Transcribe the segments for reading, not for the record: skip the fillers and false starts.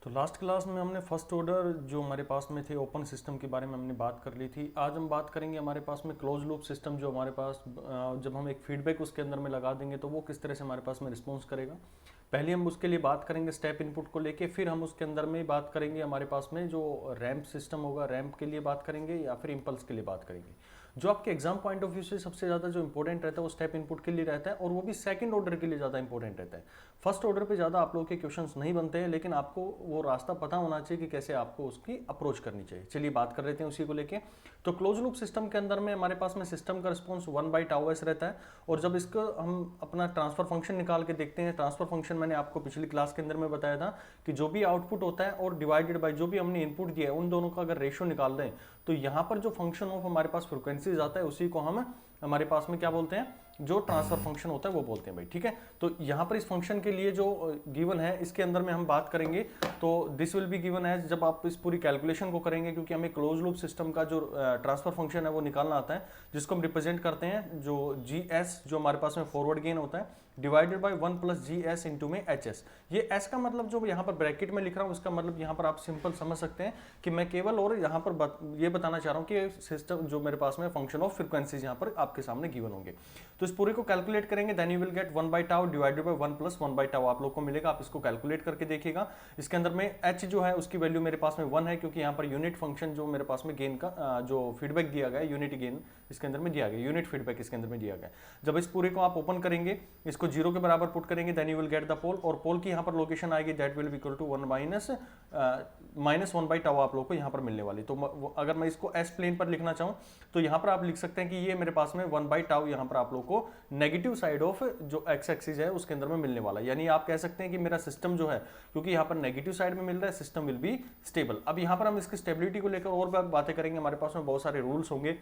तो last class में हमने फर्स्ट ऑर्डर जो हमारे पास में थे ओपन सिस्टम के बारे में हमने बात कर ली थी। आज हम बात करेंगे हमारे पास में क्लोज लूप सिस्टम जो हमारे पास जब हम एक फीडबैक उसके अंदर में लगा देंगे तो वो किस तरह से हमारे पास में रिस्पॉन्स करेगा। पहले हम उसके लिए बात करेंगे स्टेप इनपुट को लेके, फिर हम उसके अंदर में बात करेंगे हमारे पास में जो रैम्प सिस्टम होगा, रैम्प के लिए बात करेंगे या फिर इम्पल्स के लिए बात करेंगे। जो आपके एग्जाम पॉइंट ऑफ व्यू से सबसे ज़्यादा जो इंपॉर्टेंट रहता है वो स्टेप इनपुट के लिए रहता है, और वो भी सेकंड ऑर्डर के लिए ज़्यादा इंपॉर्टेंट रहता है। फर्स्ट ऑर्डर पे ज़्यादा आप लोगों के क्वेश्चंस नहीं बनते हैं, लेकिन आपको वो रास्ता पता होना चाहिए कि कैसे आपको उसकी अप्रोच करनी चाहिए। चलिए बात कर लेते हैं उसी को लेके। तो क्लोज लूप सिस्टम के अंदर में हमारे पास में सिस्टम का रिस्पॉन्स 1/τs रहता है, और जब इसको हम अपना ट्रांसफर फंक्शन निकाल के देखते हैं, ट्रांसफर फंक्शन मैंने आपको पिछली क्लास के अंदर में बताया था कि जो भी आउटपुट होता है और डिवाइडेड बाय जो भी हमने इनपुट दिया है उन दोनों का अगर रेशियो निकाल दें तो यहाँ पर जो फंक्शन ऑफ हमारे पास फ्रिक्वेंसीज आता है उसी को हम हमारे पास में क्या बोलते हैं, जो ट्रांसफर फंक्शन होता है वो बोलते हैं भाई। ठीक है, तो यहाँ पर इस फंक्शन के लिए जो गिवन है इसके अंदर में हम बात करेंगे तो this will be given as, जब आप इस पूरी कैलकुलेशन को करेंगे, क्योंकि हमें क्लोज लूप सिस्टम का जो ट्रांसफर फंक्शन है वो निकालना आता है, जिसको हम रिप्रेजेंट करते हैं जो GS जो हमारे पास में फॉरवर्ड गेन होता है डिवाइडेड बाय 1 + GS इंटू में HS। ये S का मतलब जो यहाँ पर ब्रैकेट में लिख रहा हूँ उसका मतलब यहाँ पर आप सिंपल समझ सकते हैं कि मैं केवल और यहाँ पर ये बताना चाह रहा हूँ कि सिस्टम जो मेरे पास में फंक्शन ऑफ फ्रिक्वेंसीज यहाँ पर आपके सामने गिवन होंगे। तो इस पूरे को कैलकुलेट करेंगे, then you will get 1/τ divided by 1 + 1/τ आप लोग को मिलेगा। आप इसको कैलकुलेट करके देखिएगा। इसके अंदर में H जो है उसकी वैल्यू मेरे पास में 1 है, क्योंकि यहाँ पर यूनिट फंक्शन जो मेरे पास में गेन का जो फीडबैक दिया गया है, यूनिट गेन इसके अंदर में दिया गया, यूनिट फीडबैक इसके अंदर में दिया गया। जब इस पूरे को आप ओपन करेंगे, इसको 0 के बराबर पुट करेंगे, then you will get the pole, और पोल की यहाँ पर लोकेशन आएगी that will be equal to 1/τ आप लोग को यहाँ पर मिलने वाली। तो अगर मैं इसको एस प्लेन पर लिखना चाहूँ तो यहाँ पर आप लिख सकते हैं कि ये मेरे पास में 1/τ यहाँ पर आप लोग को नेगेटिव साइड ऑफ जो एक्स एक्सिस है उसके अंदर में मिलने वाला है। यानी आप कह सकते हैं कि मेरा सिस्टम जो है, क्योंकि यहाँ पर नेगेटिव साइड में मिल रहा है, सिस्टम विल बी स्टेबल। अब यहाँ पर हम इसकी स्टेबिलिटी को लेकर और बातें करेंगे। हमारे पास में बहुत सारे रूल्स होंगे,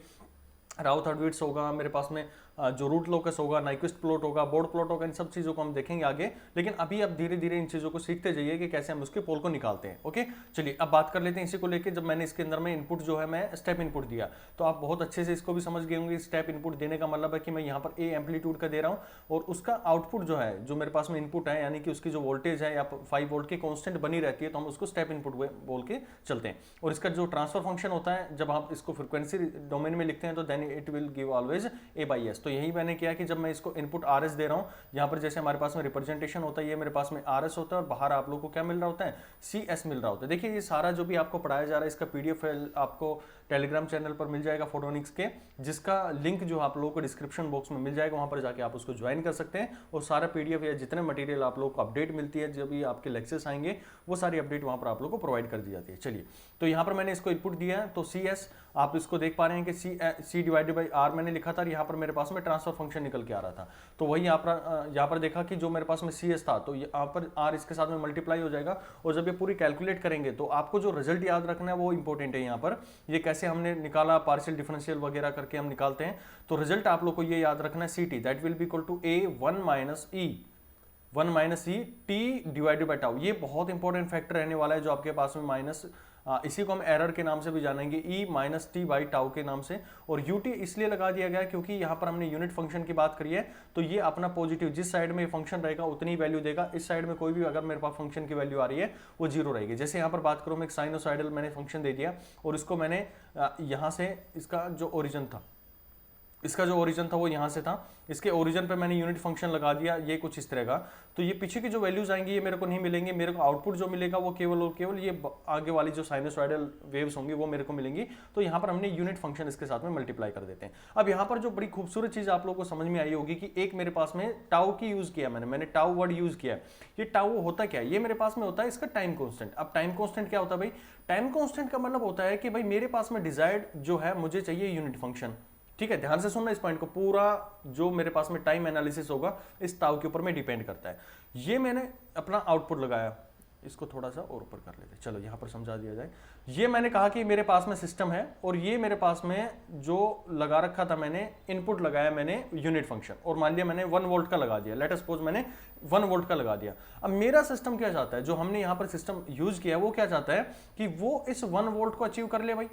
राउथ हर्डविट्स होगा, मेरे पास में जो रूट लोकस होगा, नाइक्विस्ट प्लॉट होगा, बोर्ड प्लॉट होगा, इन सब चीज़ों को हम देखेंगे आगे। लेकिन अभी आप धीरे धीरे इन चीज़ों को सीखते जाइए कि कैसे हम उसके पोल को निकालते हैं। ओके, चलिए अब बात कर लेते हैं इसी को लेके। जब मैंने इसके अंदर में इनपुट जो है मैं स्टेप इनपुट दिया तो आप बहुत अच्छे से इसको भी समझ गए होंगे। स्टेप इनपुट देने का मतलब है कि मैं यहाँ पर ए एम्पलीट्यूड का दे रहा हूँ और उसका आउटपुट जो है, जो मेरे पास में इनपुट है, यानी कि उसकी जो वोल्टेज है या 5 वोल्ट की कॉन्स्टेंट बनी रहती है, तो हम उसको स्टेप इनपुट बोल के चलते हैं। और इसका जो ट्रांसफर फंक्शन होता है, जब आप इसको फ्रिक्वेंसी डोमेन में लिखते हैं तो then it will give always A/S। तो यही मैंने किया कि जब मैं इसको इनपुट RS दे रहा हूं, यहां पर जैसे हमारे पास में रिप्रेजेंटेशन होता है, ये मेरे पास में RS होता है और बाहर आप लोग को क्या मिल रहा होता है, CS मिल रहा होता है। देखिए ये सारा जो भी आपको पढ़ाया जा रहा है इसका PDF फाइल आपको टेलीग्राम चैनल पर मिल जाएगा फोटोनिक्स के, जिसका लिंक जो आप लोगों को डिस्क्रिप्शन बॉक्स में मिल जाएगा, वहां पर जाके आप उसको ज्वाइन कर सकते हैं और सारा PDF या जितने मटेरियल आप लोग को अपडेट मिलती है, जब भी आपके लेक्चर्स आएंगे वो सारी अपडेट वहां पर आप लोग को प्रोवाइड कर दी जाती है। चलिए, तो यहाँ पर मैंने इसको इनपुट दिया है, तो CS आप इसको देख पा रहे हैं कि C डिवाइडेड बाई R मैंने लिखा था, यहाँ पर मेरे पास में ट्रांसफर फंक्शन निकल के आ रहा था। तो वही यहाँ पर देखा कि जो मेरे पास में CS था तो यहाँ पर R इसके साथ में मल्टीप्लाई हो जाएगा, और जब ये पूरी कैलकुलेट करेंगे तो आपको जो रिजल्ट याद रखना है वो इंपॉर्टेंट है। यहाँ पर ये कैसे हमने निकाला, पार्शियल डिफरेंशियल वगैरह करके हम निकालते हैं, तो रिजल्ट आप लोग को ये याद रखना है CT that will be equal to A 1 - E T divided by tau. ये बहुत इंपॉर्टेंट फैक्टर रहने वाला है जो आपके पास में माइनस, इसी को हम एरर के नाम से भी जानेंगे, E - T/τ के नाम से। और UT इसलिए लगा दिया गया क्योंकि यहाँ पर हमने यूनिट फंक्शन की बात करी है, तो ये अपना पॉजिटिव जिस साइड में फंक्शन रहेगा उतनी वैल्यू देगा। इस साइड में कोई भी अगर मेरे पास फंक्शन की वैल्यू आ रही है वो 0 रहेगी। जैसे यहाँ पर बात करूँ मैं, एक साइनोसाइडल मैंने फंक्शन दे दिया और इसको मैंने यहाँ से इसका जो ओरिजिन था वो यहाँ से था, इसके ओरिजिन पे मैंने यूनिट फंक्शन लगा दिया, ये कुछ इस तरह का। तो ये पीछे की जो वैल्यूज आएंगी ये मेरे को नहीं मिलेंगे, मेरे को आउटपुट जो मिलेगा वो केवल और केवल ये आगे वाली जो साइनोसॉइडल वेव्स होंगी वो मेरे को मिलेंगी। तो यहाँ पर हमने यूनिट फंक्शन इसके साथ में मल्टीप्लाई कर देते हैं। अब यहाँ पर जो बड़ी खूबसूरत चीज आप लोगों को समझ में आई होगी कि एक मेरे पास में टाउ की यूज किया, मैंने टाउ वर्ड यूज किया। ये टाउ होता क्या है, ये मेरे पास में होता है इसका टाइम कॉन्स्टेंट। अब टाइम कॉन्स्टेंट क्या होता है भाई, टाइम कॉन्स्टेंट का मतलब होता है कि भाई मेरे पास में डिजायर्ड जो है मुझे चाहिए यूनिट फंक्शन। ठीक है, ध्यान से सुनना इस पॉइंट को, पूरा जो मेरे पास में टाइम एनालिसिस होगा इस टाउ के ऊपर में डिपेंड करता है। ये मैंने अपना आउटपुट लगाया, इसको थोड़ा सा और ऊपर कर लेते, चलो यहां पर समझा दिया जाए। ये मैंने कहा कि मेरे पास में सिस्टम है और ये मेरे पास में जो लगा रखा था, मैंने इनपुट लगाया मैंने यूनिट फंक्शन, और मान लिया मैंने 1 वोल्ट का लगा दिया, लेट अस सपोज मैंने 1 वोल्ट का लगा दिया। अब मेरा सिस्टम क्या चाहता है, जो हमने यहां पर सिस्टम यूज किया वो क्या चाहता है कि वो इस 1 वोल्ट को अचीव कर ले भाई।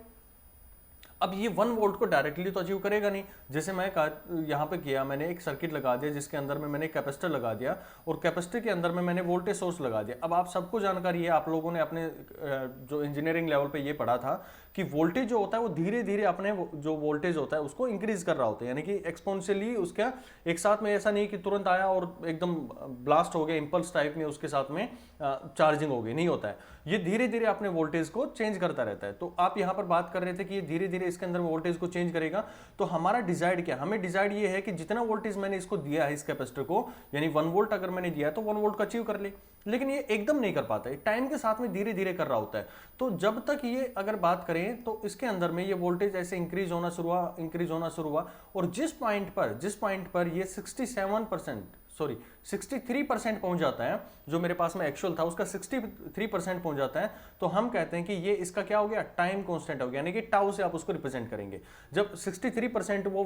अब ये 1 वोल्ट को डायरेक्टली तो अचीव करेगा नहीं। जैसे मैं यहाँ पे किया, मैंने एक सर्किट लगा दिया जिसके अंदर में मैंने कैपेसिटर लगा दिया और कैपेसिटर के अंदर में मैंने वोल्टेज सोर्स लगा दिया। अब आप सबको जानकारी है, आप लोगों ने अपने जो इंजीनियरिंग लेवल पे ये पढ़ा था कि वोल्टेज जो होता है वो धीरे धीरे अपने जो वोल्टेज होता है उसको इंक्रीज कर रहा होता है, यानी कि एक्सपोनेंशियली उसका एक साथ में ऐसा नहीं कि तुरंत आया और एकदम ब्लास्ट हो गया इंपल्स टाइप में, उसके साथ में चार्जिंग हो गई, नहीं होता है। ये धीरे धीरे अपने वोल्टेज को चेंज करता रहता है। तो आप यहां पर बात कर रहे थे कि ये धीरे धीरे इसके अंदर वोल्टेज को चेंज करेगा। तो हमारा डिजायर्ड क्या, हमें डिजायर्ड ये है कि जितना वोल्टेज मैंने इसको दिया है इस कैपेसिटर को, यानी 1 वोल्ट अगर मैंने दिया है तो 1 वोल्ट को अचीव कर ले, लेकिन ये एकदम नहीं कर पाता है, टाइम के साथ में धीरे धीरे कर रहा होता है। तो जब तक ये अगर बात करें तो इसके अंदर में ये वोल्टेज ऐसे इंक्रीज होना शुरू हुआ और जिस पॉइंट पर ये 63% पहुंच जाता है, जो मेरे पास में एक्चुअल था उसका 63% पहुंच जाता है, तो हम कहते हैं कि ये इसका क्या हो गया, टाइम कांस्टेंट हो गया, यानी कि टाउ से आप उसको रिप्रेजेंट करेंगे। जब 63% वो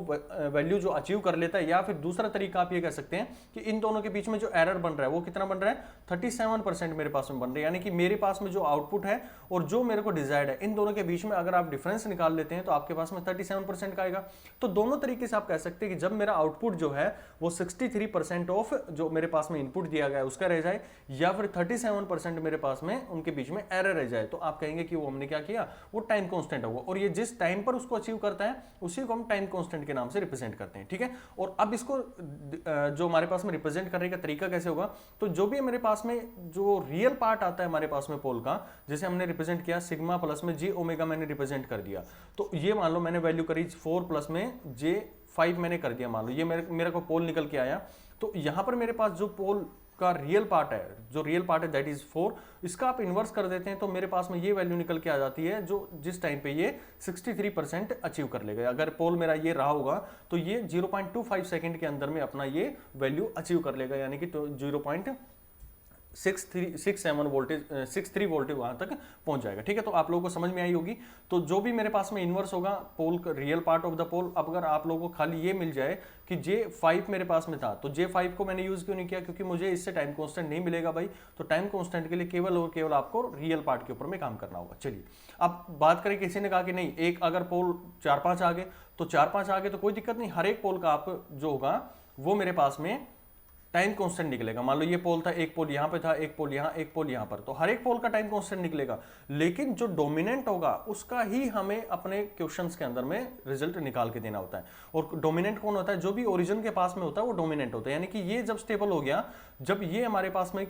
वैल्यू जो अचीव कर लेता है, या फिर दूसरा तरीका आप ये कह सकते हैं कि इन दोनों के बीच में जो एरर बन रहा है वो कितना बन रहा है, 37% मेरे पास में बन रहा है, यानी कि मेरे पास में जो आउटपुट है और जो मेरे को डिजायर्ड है, इन दोनों के बीच में अगर आप डिफरेंस निकाल लेते हैं तो आपके पास में 37% का आएगा। तो दोनों तरीके से आप कह सकते हैं कि जब मेरा आउटपुट जो है वो 63% ऑफ जो मेरे पास में इनपुट दिया गया है उसका रह जाए, या फिर 37% मेरे पास में उनके बीच में एरर रह जाए, तो आप कहेंगे कि वो हमने क्या किया, वो टाइम कांस्टेंट होगा। और ये जिस टाइम पर उसको अचीव करता है उसी को हम टाइम कांस्टेंट के नाम से रिप्रेजेंट करते हैं, ठीक है। और अब इसको जो हमारे पास में रिप्रेजेंट करने का तरीका कैसे होगा, तो जो भी मेरे पास में जो रियल पार्ट आता है हमारे पास में पोल का, जैसे हमने रिप्रेजेंट किया सिग्मा प्लस में जे ओमेगा मैंने रिप्रेजेंट कर दिया, तो ये मान लो मैंने वैल्यू करी 4 प्लस में जे 5 मैंने कर दिया, मान लो ये मेरे को पोल निकल के आया। तो यहां पर मेरे पास जो पोल का रियल पार्ट है दैट इज 4, इसका आप इन्वर्स कर देते हैं तो मेरे पास में ये वैल्यू निकल के आ जाती है, जो जिस टाइम पे ये 63% अचीव कर लेगा। अगर पोल मेरा ये रहा होगा तो ये 0.25 सेकंड के अंदर में अपना ये वैल्यू अचीव कर लेगा, यानी कि 0.63 वोल्टेज वहां तक पहुंच जाएगा, ठीक है। तो आप लोगों को समझ में आई होगी। तो जो भी मेरे पास में इन्वर्स होगा पोल का रियल पार्ट ऑफ द पोल, अब अगर आप लोगों को खाली ये मिल जाए कि J5 मेरे पास में था, तो J5 को मैंने यूज क्यों नहीं किया, क्योंकि मुझे इससे टाइम कांस्टेंट नहीं मिलेगा भाई। तो टाइम कांस्टेंट के लिए केवल और केवल आपको रियल पार्ट के ऊपर में काम करना होगा। चलिए अब बात करें, किसी ने कहा कि नहीं, एक अगर पोल 4-5 आ गए तो 4-5 आ गए तो कोई दिक्कत नहीं, हर एक पोल का आप जो होगा वो मेरे पास में टाइम कांस्टेंट निकलेगा। मान लो ये पोल था, एक पोल यहां पे था, एक पोल यहां, एक पोल यहां पर, तो हर एक पोल का टाइम कांस्टेंट निकलेगा, लेकिन जो डोमिनेंट होगा उसका ही हमें अपने क्वेश्चंस के अंदर में रिजल्ट निकाल के देना होता है। और डोमिनेंट कौन होता है, जो भी ओरिजिन के पास में होता है वो डोमिनेंट होता है, यानी कि ये जब स्टेबल हो गया, जब ये हमारे पास में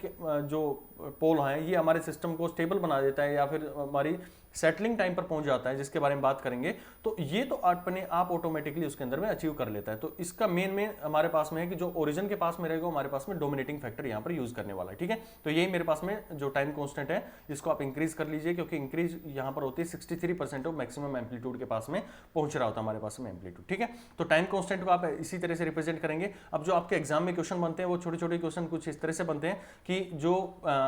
जो पोल है ये हमारे सिस्टम को स्टेबल बना देता है या फिर हमारी सेटलिंग टाइम पर पहुंच जाता है, जिसके बारे में बात करेंगे, तो ये तो अपने आप ऑटोमेटिकली उसके अंदर में अचीव कर लेता है। तो इसका मेन हमारे पास में है कि जो ओरिजिन के पास में रहेगा हमारे पास में डोमिनेटिंग फैक्टर यहां पर यूज करने वाला है, ठीक है। तो यही मेरे पास में जो टाइम कांस्टेंट है इसको आप इंक्रीज कर लीजिए, क्योंकि इंक्रीज यहां पर होती है 63% ऑफ मैक्सिमम एम्पलीट्यूड के पास में पहुंच रहा होता है हमारे पास में एम्पलीट्यूड, ठीक है। तो टाइम कांस्टेंट को आप इसी तरह से रिप्रेजेंट करेंगे। अब जो आपके एग्जाम में क्वेश्चन बनते हैं वो छोटे छोटे क्वेश्चन कुछ इस तरह से बनते हैं कि जो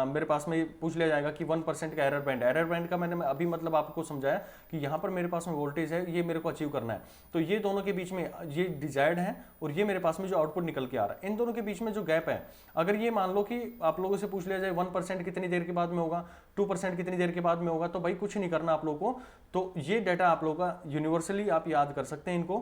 मेरे पास में पूछ लिया जाएगा कि 1% का एरर बैंड का मैंने अभी मतलब आपको समझाया कि यहां पर मेरे पास में वोल्टेज है, ये मेरे को अचीव करना है, तो ये दोनों के बीच में ये डिजायर्ड है और ये मेरे पास में जो आउटपुट निकल के आ रहा है, इन दोनों के बीच में जो गैप है, अगर ये मान लो कि आप लोगों से पूछ लिया जाए 1% कितनी देर के बाद में होगा, 2% कितनी देर के बाद में होगा, तो भाई कुछ नहीं करना आप लोगों को। तो ये डाटा आप लोगों का यूनिवर्सली आप याद कर सकते हैं इनको,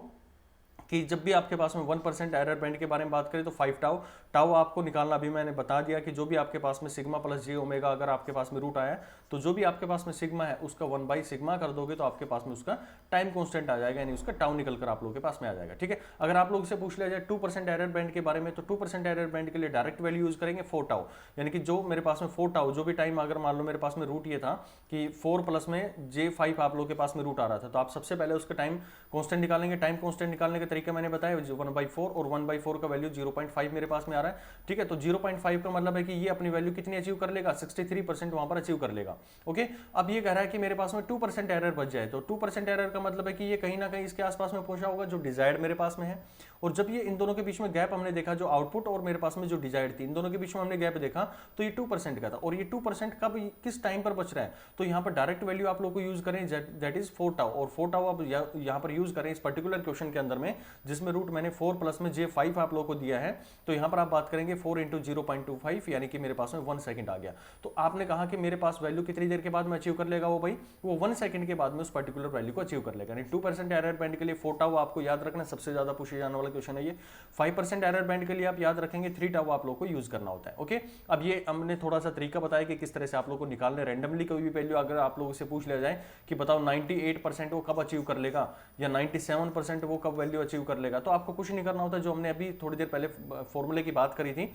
कि जब भी आपके पास में 1% एरर बैंड के बारे में बात करें तो 5 टाउ आपको निकालना, अभी मैंने बता दिया कि जो भी आपके पास में सिग्मा प्लस जे ओमेगा अगर आपके पास में रूट आया तो जो भी आपके पास में सिग्मा है उसका 1/सिग्मा कर दोगे तो आपके पास में उसका टाइम कांस्टेंट आ जाएगा, यानी उसका टाउ निकल कर आप लोगों के पास में आ जाएगा, ठीक है। अगर आप लोगों से पूछ लिया जाए 2% एरर बैंड के बारे में, तो 2% एरर बैंड के लिए डायरेक्ट वैल्यू यूज करेंगे 4 टाउ, यानी कि जो मेरे पास में 4 टाउ जो भी टाइम, अगर मान लो मेरे पास में रूट ये था कि 4 प्लस में J5 आप लोगों के पास में रूट आ रहा था, तो आप सबसे पहले उसका टाइम कांस्टेंट निकालेंगे। टाइम कांस्टेंट निकालने का तरीका मैंने बताया, 1/4 और 1/4 का वैल्यू 0.5 मेरे पास में आ रहा है, ठीक है। तो 0.5 का मतलब है कि ये अपनी वैल्यू कितनी अचीव कर लेगा, 63% वहां पर अचीव कर लेगा, ओके। अब ये कह रहा है कि मेरे पास में 2% एरर बच जाए, तो 2% एरर का मतलब है कि ये कहीं ना कहीं इसके आसपास में पहुंचा होगा जो डिजायर्ड मेरे पास में है। और जब ये इन दोनों के बीच में गैप हमने देखा, जो आउटपुट और मेरे पास में जो डिजायर्ड थी, इन दोनों के बीच में हमने गैप देखा, तो ये 2% का था, और ये 2% कब किस टाइम पर बच रहा है, तो यहाँ पर डायरेक्ट वैल्यू आप लोग को यूज करें, दैट इज 4 टाउ, और 4 टाउ आप यहाँ पर यूज करें इस पर्टिकुलर क्वेश्चन के अंदर में, जिसमें रूट मैंने 4 प्लस में J5 आप लोगों को दिया है। तो यहाँ पर आप बात करेंगे 4 इंटू 0.25 यानी कि मेरे पास में 1 सेकंड आ गया। तो आपने कहा कि मेरे पास वैल्यू कितनी देर के बाद में अचीव कर लेगा वो भाई, वो 1 सेकंड के बाद में उस पर्टिकुलर वैल्यू को अचीव कर लेगा। यानी 2% एरर बैंड के लिए 4 टाउ आपको याद रखना, सबसे ज्यादा पूछे जाने वाला क्वेश्चन है ये। 5% एरर बैंड के लिए आप याद रखेंगे 3 टाउ आप लोग को यूज करना होता है। ओके, अब ये हमने थोड़ा सा तरीका बताया कि किस तरह से आप लोग को निकालने, रैंडमली कोई भी वैल्यू अगर आप लोगों से पूछ लिया जाए कि बताओ 98% वो कब अचीव कर लेगा या 97% वो कब वैल्यू अचीव कर लेगा, तो आपको कुछ नहीं करना होता। जो हमने अभी थोड़ी देर पहले फॉर्मूले की बात करी थी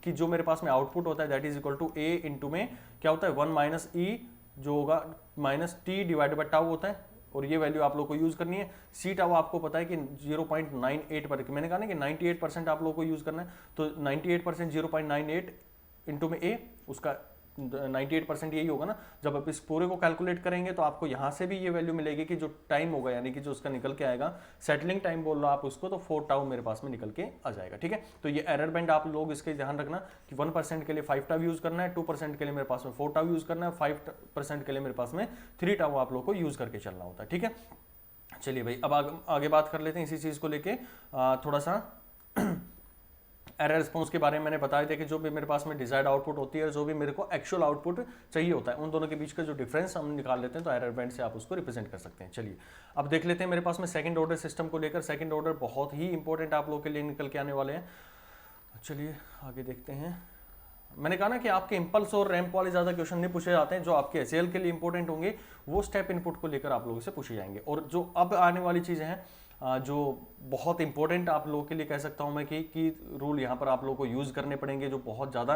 कि जो मेरे पास में आउटपुट होता है that is equal to A into में क्या होता है 1 माइनस ई जो होगा minus T divide by tau होता है, और ये वैल्यू आप लोग को यूज करनी है। सी टाउ आपको पता है कि 0.98 पर, मैंने कहा ना कि 98% आप लोग को यूज करना है, तो 98% 0.98 इंटू में ए, उसका 98% यही होगा ना। जब आप इस पूरे को कैलकुलेट करेंगे तो आपको यहां से भी ये वैल्यू मिलेगी कि जो टाइम होगा यानी कि जो उसका निकल के आएगा, सेटलिंग टाइम बोल रहा आप उसको, तो 4 टाउ मेरे पास में निकल के आ जाएगा। ठीक है, तो ये एरर बैंड आप लोग इसके ध्यान रखना कि 1% के लिए 5 टाउ यूज करना है, 2% के लिए मेरे पास में 4 टाउ यूज करना है, 5% के लिए मेरे पास में 3 टाउ आप लोग को यूज करके चलना होता है। ठीक है, चलिए भाई अब आगे बात कर लेते हैं इसी चीज को लेके थोड़ा सा। एरर रिस्पॉन्स के बारे में मैंने बताया था कि जो भी मेरे पास में डिजायर्ड आउटपुट होती है, जो भी मेरे को एक्चुअल आउटपुट चाहिए होता है, उन दोनों के बीच का जो डिफरेंस हम निकाल लेते हैं, तो एरर बैंड से आप उसको रिप्रेजेंट कर सकते हैं। चलिए अब देख लेते हैं मेरे पास में सेकंड ऑर्डर सिस्टम को लेकर। सेकंड ऑर्डर बहुत ही इंपॉर्टेंट आप लोगों के लिए निकल के आने वाले हैं। चलिए आगे देखते हैं। मैंने कहा ना कि आपके इंपल्स और रैंप वाले ज्यादा क्वेश्चन नहीं पूछे जाते हैं, जो आपके एचएएल के लिए इंपॉर्टेंट होंगे वो स्टेप इनपुट को लेकर आप लोगों से पूछे जाएंगे। और जो अब आने वाली चीजें हैं जो बहुत इंपॉर्टेंट आप लोगों के लिए कह सकता हूं मैं कि रूल यहाँ पर आप लोगों को यूज करने पड़ेंगे, जो बहुत ज्यादा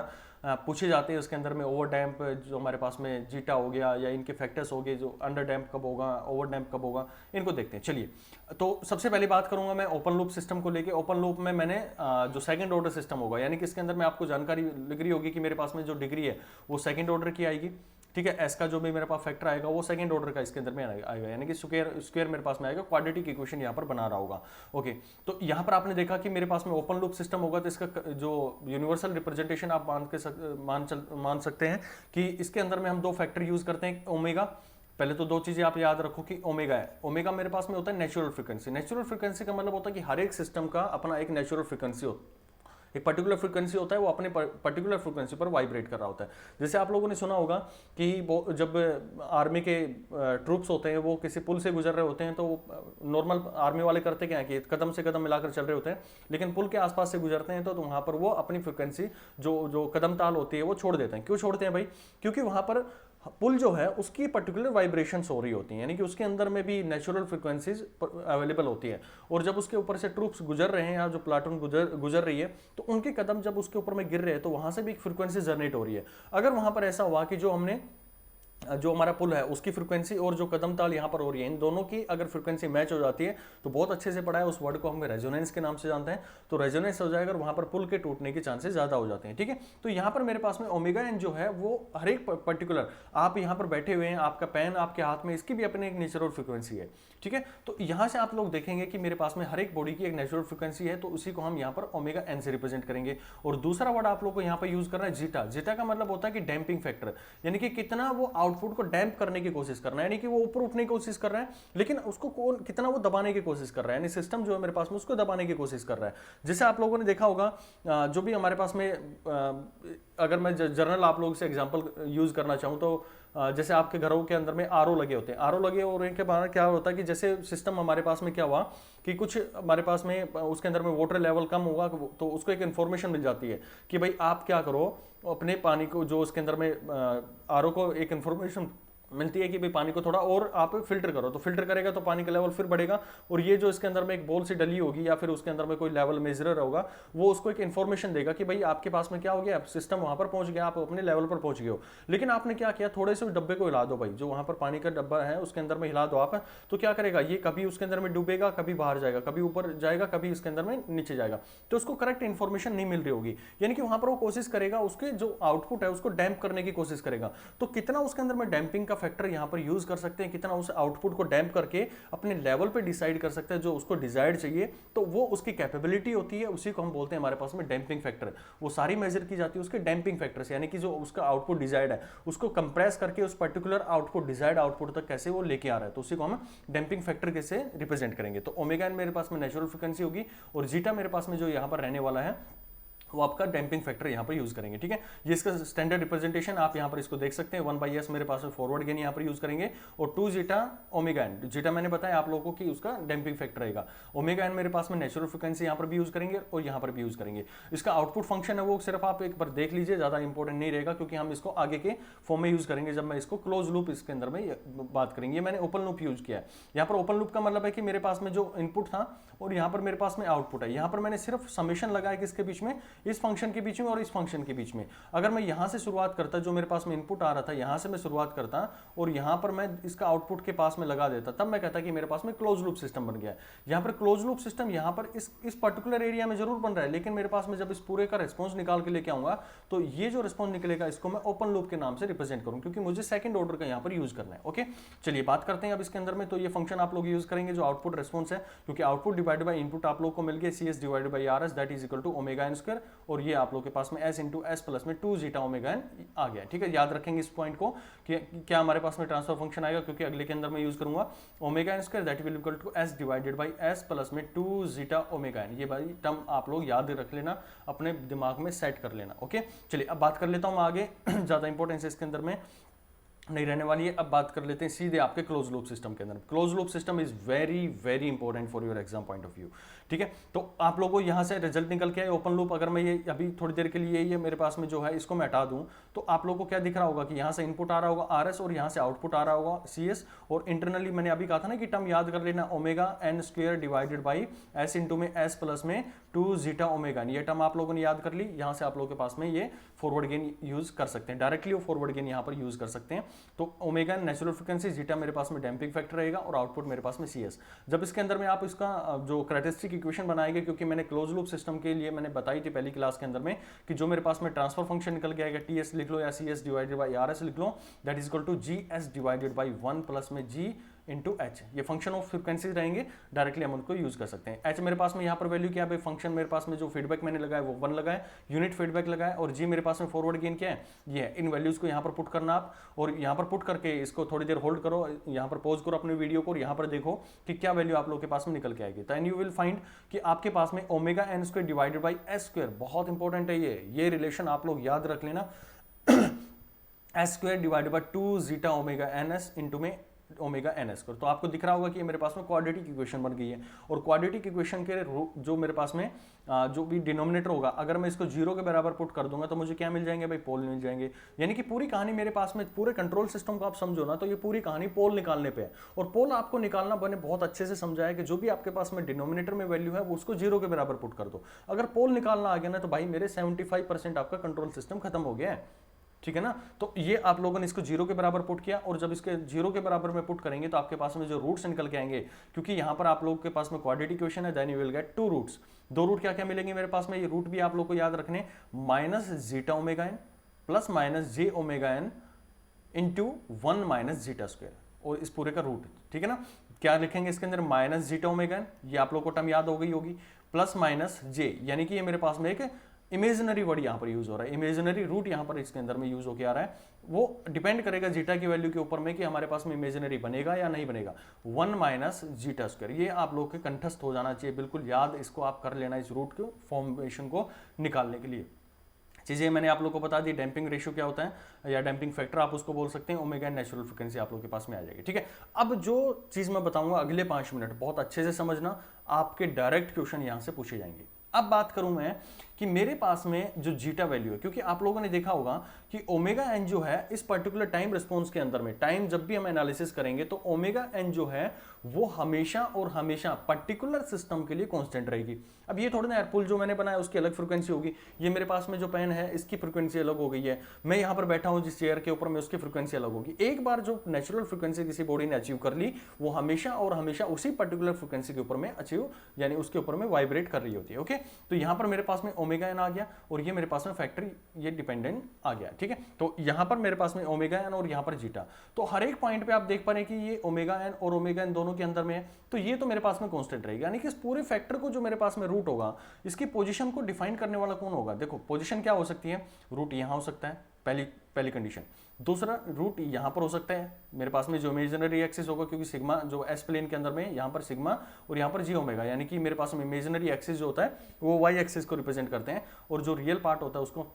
पूछे जाते हैं। उसके अंदर में ओवर डैम्प जो हमारे पास में जीटा हो गया या इनके फैक्टर्स हो गए, जो अंडर डैम्प कब होगा, ओवर डैम्प कब होगा, इनको देखते हैं। चलिए तो सबसे पहले बात करूंगा मैं ओपन लूप सिस्टम को लेके। ओपन लूप में मैंने जो सेकंड ऑर्डर सिस्टम होगा, यानी कि इसके अंदर में आपको जानकारी लिख रही होगी कि मेरे पास में जो डिग्री है वो सेकंड ऑर्डर की आएगी। ठीक है, एस का जो भी मेरे पास फैक्टर आएगा वो सेकंड ऑर्डर का इसके अंदर में आएगा, यानी कि स्क्वायर मेरे पास में आएगा, क्वाड्रेटिक इक्वेशन यहाँ पर बना रहा होगा। ओके, तो यहाँ पर आपने देखा कि मेरे पास में ओपन लूप सिस्टम होगा, तो इसका जो यूनिवर्सल रिप्रेजेंटेशन आप मान सकते हैं कि इसके अंदर में हम दो फैक्टर यूज करते हैं। ओमेगा, पहले तो दो चीजें आप याद रखो कि ओमेगा है, ओमेगा मेरे पास में होता है नेचुरल फ्रीक्वेंसी। नेचुरल फ्रीक्वेंसी का मतलब होता है कि हर एक सिस्टम का अपना एक नेचुरल फ्रीक्वेंसी होता है, एक पर्टिकुलर फ्रीक्वेंसी होता है, वो अपने पर्टिकुलर फ्रीक्वेंसी पर वाइब्रेट कर रहा होता है। जैसे आप लोगों ने सुना होगा कि जब आर्मी के ट्रूप्स होते हैं वो किसी पुल से गुजर रहे होते हैं, तो नॉर्मल आर्मी वाले करते क्या है कि कदम से कदम मिलाकर चल रहे होते हैं, लेकिन पुल के आसपास से गुजरते हैं तो वहां पर वो अपनी फ्रीक्वेंसी जो कदम ताल होती है वो छोड़ देते हैं। क्यों छोड़ते हैं भाई? क्योंकि वहां पर पुल जो है उसकी पर्टिकुलर वाइब्रेशंस हो रही होती हैं, यानी कि उसके अंदर में भी नेचुरल फ्रीक्वेंसीज अवेलेबल होती है। और जब उसके ऊपर से ट्रूप्स गुजर रहे हैं या जो प्लाटून गुजर रही है, तो उनके कदम जब उसके ऊपर में गिर रहे हैं तो वहां से भी एक फ्रीक्वेंसी जनरेट हो रही है। अगर वहां पर ऐसा हुआ कि जो हमारा पुल है उसकी फ्रीक्वेंसी और जो कदम ताल यहाँ पर हो रही है, इन दोनों की अगर फ्रीक्वेंसी मैच हो जाती है, तो बहुत अच्छे से पढ़ा है, उस वर्ड को हम रेजोनेंस के नाम से जानते हैं, तो रेजोनेंस हो जाएगा और वहां पर पुल के टूटने के चांसेस ज्यादा हो जाते हैं। ठीक है, तो यहाँ पर मेरे पास में ओमेगा एन जो है वो हर एक पर्टिकुलर, आप यहाँ पर बैठे हुए हैं, आपका पेन आपके हाथ में, इसकी भी अपनी एक नेचुरल फ्रीक्वेंसी है। ठीक है, तो यहाँ से आप लोग देखेंगे कि मेरे पास में हर एक बॉडी की एक नेचुरल फ्रीक्वेंसी है, तो उसी को हम यहाँ पर ओमेगा एन से रिप्रेजेंट करेंगे। और दूसरा वर्ड आप लोग को यहाँ पर यूज करना है जीटा। जीटा का मतलब होता है कि डैम्पिंग फैक्टर, यानी कि कितना वो आउटपुट को डैम्प करने की कोशिश करना है, यानी कि वो ऊपर उठने की कोशिश कर रहा है, लेकिन उसको कितना वो दबाने की कोशिश कर रहा है, यानी सिस्टम जो है मेरे पास में उसको दबाने की कोशिश कर रहा है। जैसे आप लोगों ने देखा होगा जो भी हमारे पास में अगर मैं जनरल आप लोगों से एग्जांपल यूज करना चाहूं तो जैसे आपके घरों के अंदर में आरओ लगे होते हैं, आरओ लगे और इनके बाद क्या होता है कि जैसे सिस्टम हमारे पास में क्या हुआ कि कुछ हमारे पास में उसके अंदर में वाटर लेवल कम होगा, तो उसको एक इन्फॉर्मेशन मिल जाती है कि भाई आप क्या करो, अपने पानी को जो उसके अंदर में आरओ को एक इन्फॉर्मेशन मिलती है कि भाई पानी को थोड़ा और आप फिल्टर करो, तो फिल्टर करेगा तो पानी का लेवल फिर बढ़ेगा, और ये जो इसके अंदर में एक बॉल सी डली होगी या फिर उसके अंदर में कोई लेवल मेजरर होगा, वो उसको एक इन्फॉर्मेशन देगा कि भाई आपके पास में क्या हो गया, सिस्टम वहां पर पहुंच गया, आप अपने लेवल पर पहुंच गए हो। लेकिन आपने क्या किया, थोड़े से उस डब्बे को हिला दो भाई, जो वहां पर पानी का डब्बा है उसके अंदर में हिला दो आप, तो क्या करेगा, ये कभी उसके अंदर में डूबेगा, कभी बाहर जाएगा, कभी ऊपर जाएगा, कभी इसके अंदर में नीचे जाएगा, तो उसको करेक्ट इन्फॉर्मेशन नहीं मिल रही होगी, यानी कि वहां पर वो कोशिश करेगा उसके जो आउटपुट है उसको डैम्प करने की कोशिश करेगा। तो कितना उसके अंदर में डैम्पिंग का फैक्टर यहाँ पर यूज कर सकते हैं, कितना उस आउटपुट को डैम्प करके अपने लेवल पे डिसाइड कर सकते हैं जो उसको डिजायर्ड चाहिए, तो वो उसकी कैपेबिलिटी होती है, उसी को हम बोलते हैं हमारे पास में डैम्पिंग फैक्टर। वो सारी मेजर की जाती है उसके डैम्पिंग फैक्टर से, यानी कि जो उसका आउटपुट डिजायर्ड है उसको कंप्रेस करके उस पर्टिकुलर आउटपुट डिजायर्ड आउटपुट तक कैसे वो लेके आ रहा है, तो उसी को हम डैम्पिंग फैक्टर कैसे रिप्रेजेंट करेंगे। तो ओमेगा एन मेरे पास में नेचुरल फ्रीक्वेंसी होगी और जीटा मेरे पास में जो यहाँ पर रहने वाला है वो आपका डैम्पिंग फैक्टर यहाँ पर यूज करेंगे। ठीक है, ये इसका स्टैंडर्ड रिप्रेजेंटेशन आप यहाँ पर इसको देख सकते हैं। 1/s मेरे पास में फॉरवर्ड गेन यहाँ पर यूज करेंगे और 2 जीटा ओमेगा एन, जीटा मैंने बताया आप लोगों को कि उसका डैम्पिंग फैक्टर रहेगा। ओमेगा एन मेरे पास में नेचुरल फ्रीक्वेंसी यहाँ पर भी यूज करेंगे और यहाँ पर भी यूज करेंगे। इसका आउटपुट फंक्शन है वो सिर्फ आप एक बार देख लीजिए, ज्यादा इंपॉर्टेंट नहीं रहेगा क्योंकि हम इसको आगे के फॉर्म में यूज करेंगे जब मैं इसको क्लोज लूप इसके अंदर में बात करेंगे। मैंने ओपन लूप यूज किया है। यहाँ पर ओपन लूप का मतलब है कि मेरे पास में जो इनपुट था और यहाँ पर मेरे पास में आउटपुट है, यहाँ पर मैंने सिर्फ समेशन लगाया किसके बीच में, इस फंक्शन के बीच में और इस फंक्शन के बीच में। अगर मैं यहां से शुरुआत करता, जो मेरे पास में इनपुट आ रहा था यहां से मैं शुरुआत करता और यहां पर मैं इसका आउटपुट के पास में लगा देता, तब मैं कहता कि मेरे पास में क्लोज लूप सिस्टम बन गया है। यहां पर क्लोज लूप सिस्टम यहां पर इस पर्टिकुलर एरिया में जरूर बन रहा है, लेकिन मेरे पास में जब इस पूरे का रिस्पॉन्स निकाल के लेके आऊंगा तो ये जो रिस्पॉन्स निकलेगा इसको मैं ओपन लूप के नाम से रिप्रेजेंट करूं, क्योंकि मुझे सेकंड ऑर्डर का यहां पर यूज करना है। ओके, चलिए बात करते हैं अब इसके अंदर में। तो ये फंक्शन आप लोग यूज करेंगे जो आउटपुट रिस्पॉन्स है, क्योंकि आउटपुट डिवाइडेड बाय इनपुट आप लोग को मिल गया CS divided by RS that is equal to omega N square, और ये आप लोग के पास में S इंटू S प्लस में 2 जीटा ओमेगा एन आ गया। ठीक है, याद रखेंगे इस पॉइंट को कि क्या हमारे पास में ट्रांसफर फंक्शन आएगा, क्योंकि अगले के अंदर मैं यूज करूंगा omega N square that will equal to S divided by S plus में 2 जीटा ओमेगा एन। ये भाई टर्म आप लोग याद रख लेना, अपने दिमाग में सेट कर लेना। ओके, चलिए अब बात कर लेता हूं आगे, ज्यादा इंपॉर्टेंस इसके अंदर में नहीं रहने वाली है। अब बात कर लेते हैं सीधे आपके क्लोज लूप सिस्टम के अंदर। Close loop system is very very important for your exam point of view. ठीक है, तो आप लोगों को यहां से रिजल्ट निकल के आए ओपन लूप। अगर मैं ये अभी थोड़ी देर के लिए ये मेरे पास में जो है इसको मैं हटा दूं तो आप लोगों को क्या दिख रहा होगा कि यहां से इनपुट आ रहा होगा RS और यहां से आउटपुट आ रहा होगा CS, और इंटरनली मैंने अभी कहा था ना कि टर्म याद कर लेना omega N square divided by S into में S प्लस में 2 जीटा ओमेगा। ये टर्म आप लोगों ने याद कर ली। यहां से आप लोगों के पास में ये फॉरवर्ड गेन यूज कर सकते हैं, डायरेक्टली वो फॉरवर्ड गेन यहां पर यूज कर सकते हैं। तो ओमेगा नेचुरल फ्रीक्वेंसी, जीटा मेरे पास में डैम्पिंग फैक्टर रहेगा और आउटपुट मेरे पास में CS। जब इसके अंदर में आप इसका जो कैरेक्टरिस्टिक इक्वेशन बनाएंगे, क्योंकि मैंने क्लोज लूप सिस्टम के लिए मैंने बताई थी पहली क्लास के अंदर में कि जो मेरे पास में ट्रांसफर फंक्शन निकल के आएगा, TS लिख लो या CS डिवाइडेड बाई RS लिख लो, that is equal to GS divided by 1 plus में G इंटू H। ये फंक्शन ऑफ फ्रीक्वेंसीज रहेंगे, डायरेक्टली हम उनको यूज कर सकते हैं। H मेरे पास में यहाँ पर वैल्यू क्या है, फंक्शन मेरे पास में जो फीडबैक मैंने लगाया वो 1 लगाया, यूनिट फीडबैक लगाया, और G मेरे पास में फॉरवर्ड गेन क्या है, ये है। इन वैल्यूज को यहाँ पर पुट करना आप, और यहाँ पर पुट करके इसको थोड़ी देर होल्ड करो, यहाँ पर पॉज करो अपने वीडियो को और यहाँ पर देखो कि क्या वैल्यू आप लोग के पास में निकल के आएगी। देन यू विल फाइंड कि आपके पास में omega N square divided by S square, बहुत इंपॉर्टेंट है ये रिलेशन आप लोग याद रख लेना। S square divided by 2 zeta omega NS into में ओमेगा NS स्क्वायर। तो आपको दिख रहा होगा कि मेरे पास में क्वाड्रेटिक इक्वेशन बन गई है, और क्वाड्रेटिक इक्वेशन के जो मेरे पास में जो भी डिनोमिनेटर होगा, अगर मैं इसको 0 के बराबर पुट कर दूंगा तो मुझे क्या मिल जाएंगे भाई, पोल मिल जाएंगे। यानी कि पूरी कहानी मेरे पास में, पूरे कंट्रोल सिस्टम को आप समझो ना तो ये पूरी कहानी पोल निकालने पे है। और पोल आपको निकालना मैंने बहुत अच्छे से समझाया कि जो भी आपके पास में डिनोमिनेटर में वैल्यू है वो उसको 0 के बराबर पुट कर दो। अगर पोल निकालना आ गया ना तो भाई मेरे 75% आपका कंट्रोल सिस्टम खत्म हो गया है। ठीक है ना, तो ये आप लोगों ने इसको 0 के बराबर पुट किया, और जब इसके 0 के बराबर में पुट करेंगे तो आपके पास में जो रूट्स निकल के आएंगे, क्योंकि यहां पर आप लोगों के पास में क्वाड्रेटिक इक्वेशन है, then you will get 2 roots. 2 root क्या क्या मिलेंगे मेरे पास में, ये रूट भी आप लोग को याद रखने, minus zeta omega N plus minus j omega n into 1 minus zeta square, और इस पूरे का रूट। ठीक है ना, क्या लिखेंगे इसके अंदर, माइनस जीटा ओमेगा एन, ये आप लोग को टर्म याद हो गई होगी, प्लस माइनस जे, यानी कि ये मेरे पास में एक इमेजिनरी वर्ड यहां पर यूज हो रहा है, इमेजिनरी रूट यहां पर इसके अंदर में यूज होकर आ रहा है। वो डिपेंड करेगा जीटा की वैल्यू के ऊपर में कि हमारे पास में इमेजिनरी बनेगा या नहीं बनेगा। 1 माइनस जीटा स्क्वायर, ये आप लोग के कंठस्थ हो जाना चाहिए, बिल्कुल याद इसको आप कर लेना, इस रूट के फॉर्मेशन को निकालने के लिए। चीजें मैंने आप लोगों को बता दी, डैम्पिंग रेशियो क्या होता है या डैम्पिंग फैक्टर आप उसको बोल सकते हैं, ओमेगा नेचुरल फ्रीक्वेंसी आप लोगों के पास में आ जाएगी। ठीक है, अब जो चीज मैं बताऊंगा अगले 5 मिनट बहुत अच्छे से समझना, आपके डायरेक्ट क्वेश्चन यहां से पूछे जाएंगे। अब बात करूं मैं कि मेरे पास में जो जीटा वैल्यू है, क्योंकि आप लोगों ने देखा होगा कि ओमेगा एन जो है इस पर्टिकुलर टाइम रिस्पॉन्स के अंदर में, टाइम जब भी हम एनालिसिस करेंगे तो ओमेगा एन जो है वो हमेशा और हमेशा पर्टिकुलर सिस्टम के लिए कांस्टेंट रहेगी। अब ये थोड़ा ना यार, पुल जो मैंने बनाया उसकी अलग फ्रीक्वेंसी होगी, ये मेरे पास में जो पेन है इसकी फ्रीक्वेंसी अलग हो गई है, मैं यहाँ पर बैठा हूँ जिस चेयर के ऊपर में उसकी फ्रीक्वेंसी अलग होगी। एक बार जो नेचुरल फ्रीक्वेंसी किसी बॉडी ने अचीव कर ली वो हमेशा और हमेशा उसी पर्टिकुलर फ्रीक्वेंसी के ऊपर में अचीव, यानी उसके ऊपर में वाइब्रेट कर रही होती है। ओके, तो यहाँ पर मेरे पास में ओमेगा एन आ गया और ये मेरे पास में फैक्टर ये डिपेंडेंट आ गया, ठीक है। तो यहां पर मेरे पास में ओमेगा एन और यहां पर जीटा, तो हर एक पॉइंट पे आप देख पा रहे हैं कि ये ओमेगा एन और ओमेगा एन दोनों के अंदर में है, तो ये तो मेरे पास में कांस्टेंट रहेगा, यानी कि इस पूरे फैक्टर को जो मेरे पास में रूट होगा, इसकी पोजीशन को डिफाइन करने वाला कौन होगा। देखो पोजीशन क्या हो सकती है, रूट यहां हो सकता है, पहली कंडीशन। दूसरा, रूट यहां पर हो सकता है, मेरे पास में जो इमेजिनरी एक्सिस होगा, क्योंकि सिग्मा जो एस प्लेन के अंदर में यहां पर सिग्मा और यहां पर जी ओमेगा, यानी कि मेरे पास में इमेजिनरी एक्सिस जो होता है वो वाई एक्सिस को रिप्रेजेंट करते हैं, और जो रियल पार्ट होता है उसको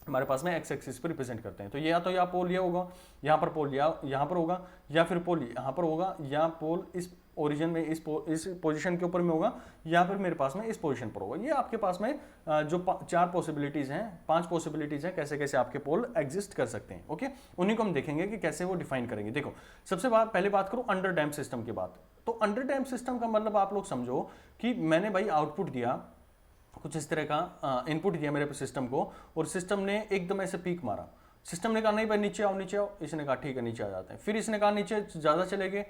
हमारे पास में एक्स एक्सिस पर रिप्रेजेंट करते हैं। तो या तो या पोल ये होगा, यहाँ पर पोल यहाँ पर होगा, या फिर पोल यहाँ पर होगा, या पोल इस ओरिजिन में इस पोजीशन के ऊपर में होगा, या फिर मेरे पास में इस पोजीशन पर होगा। ये आपके पास में जो 4 पॉसिबिलिटीज हैं, 5 पॉसिबिलिटीज हैं, कैसे कैसे आपके पोल एग्जिस्ट कर सकते हैं। ओके, उन्हीं को हम देखेंगे कि कैसे वो डिफाइन करेंगे। देखो सबसे पहले बात करूं अंडर डैम्प सिस्टम की बात। तो अंडर डैम्प सिस्टम का मतलब आप लोग समझो कि मैंने भाई आउटपुट दिया, कुछ इस तरह का इनपुट दिया मेरे सिस्टम को, और सिस्टम ने एकदम ऐसे पीक मारा। सिस्टम ने कहा नहीं भाई नीचे आओ नीचे आओ, इसने कहा ठीक है नीचे आ जाते हैं। फिर इसने कहा नीचे ज़्यादा चले गए,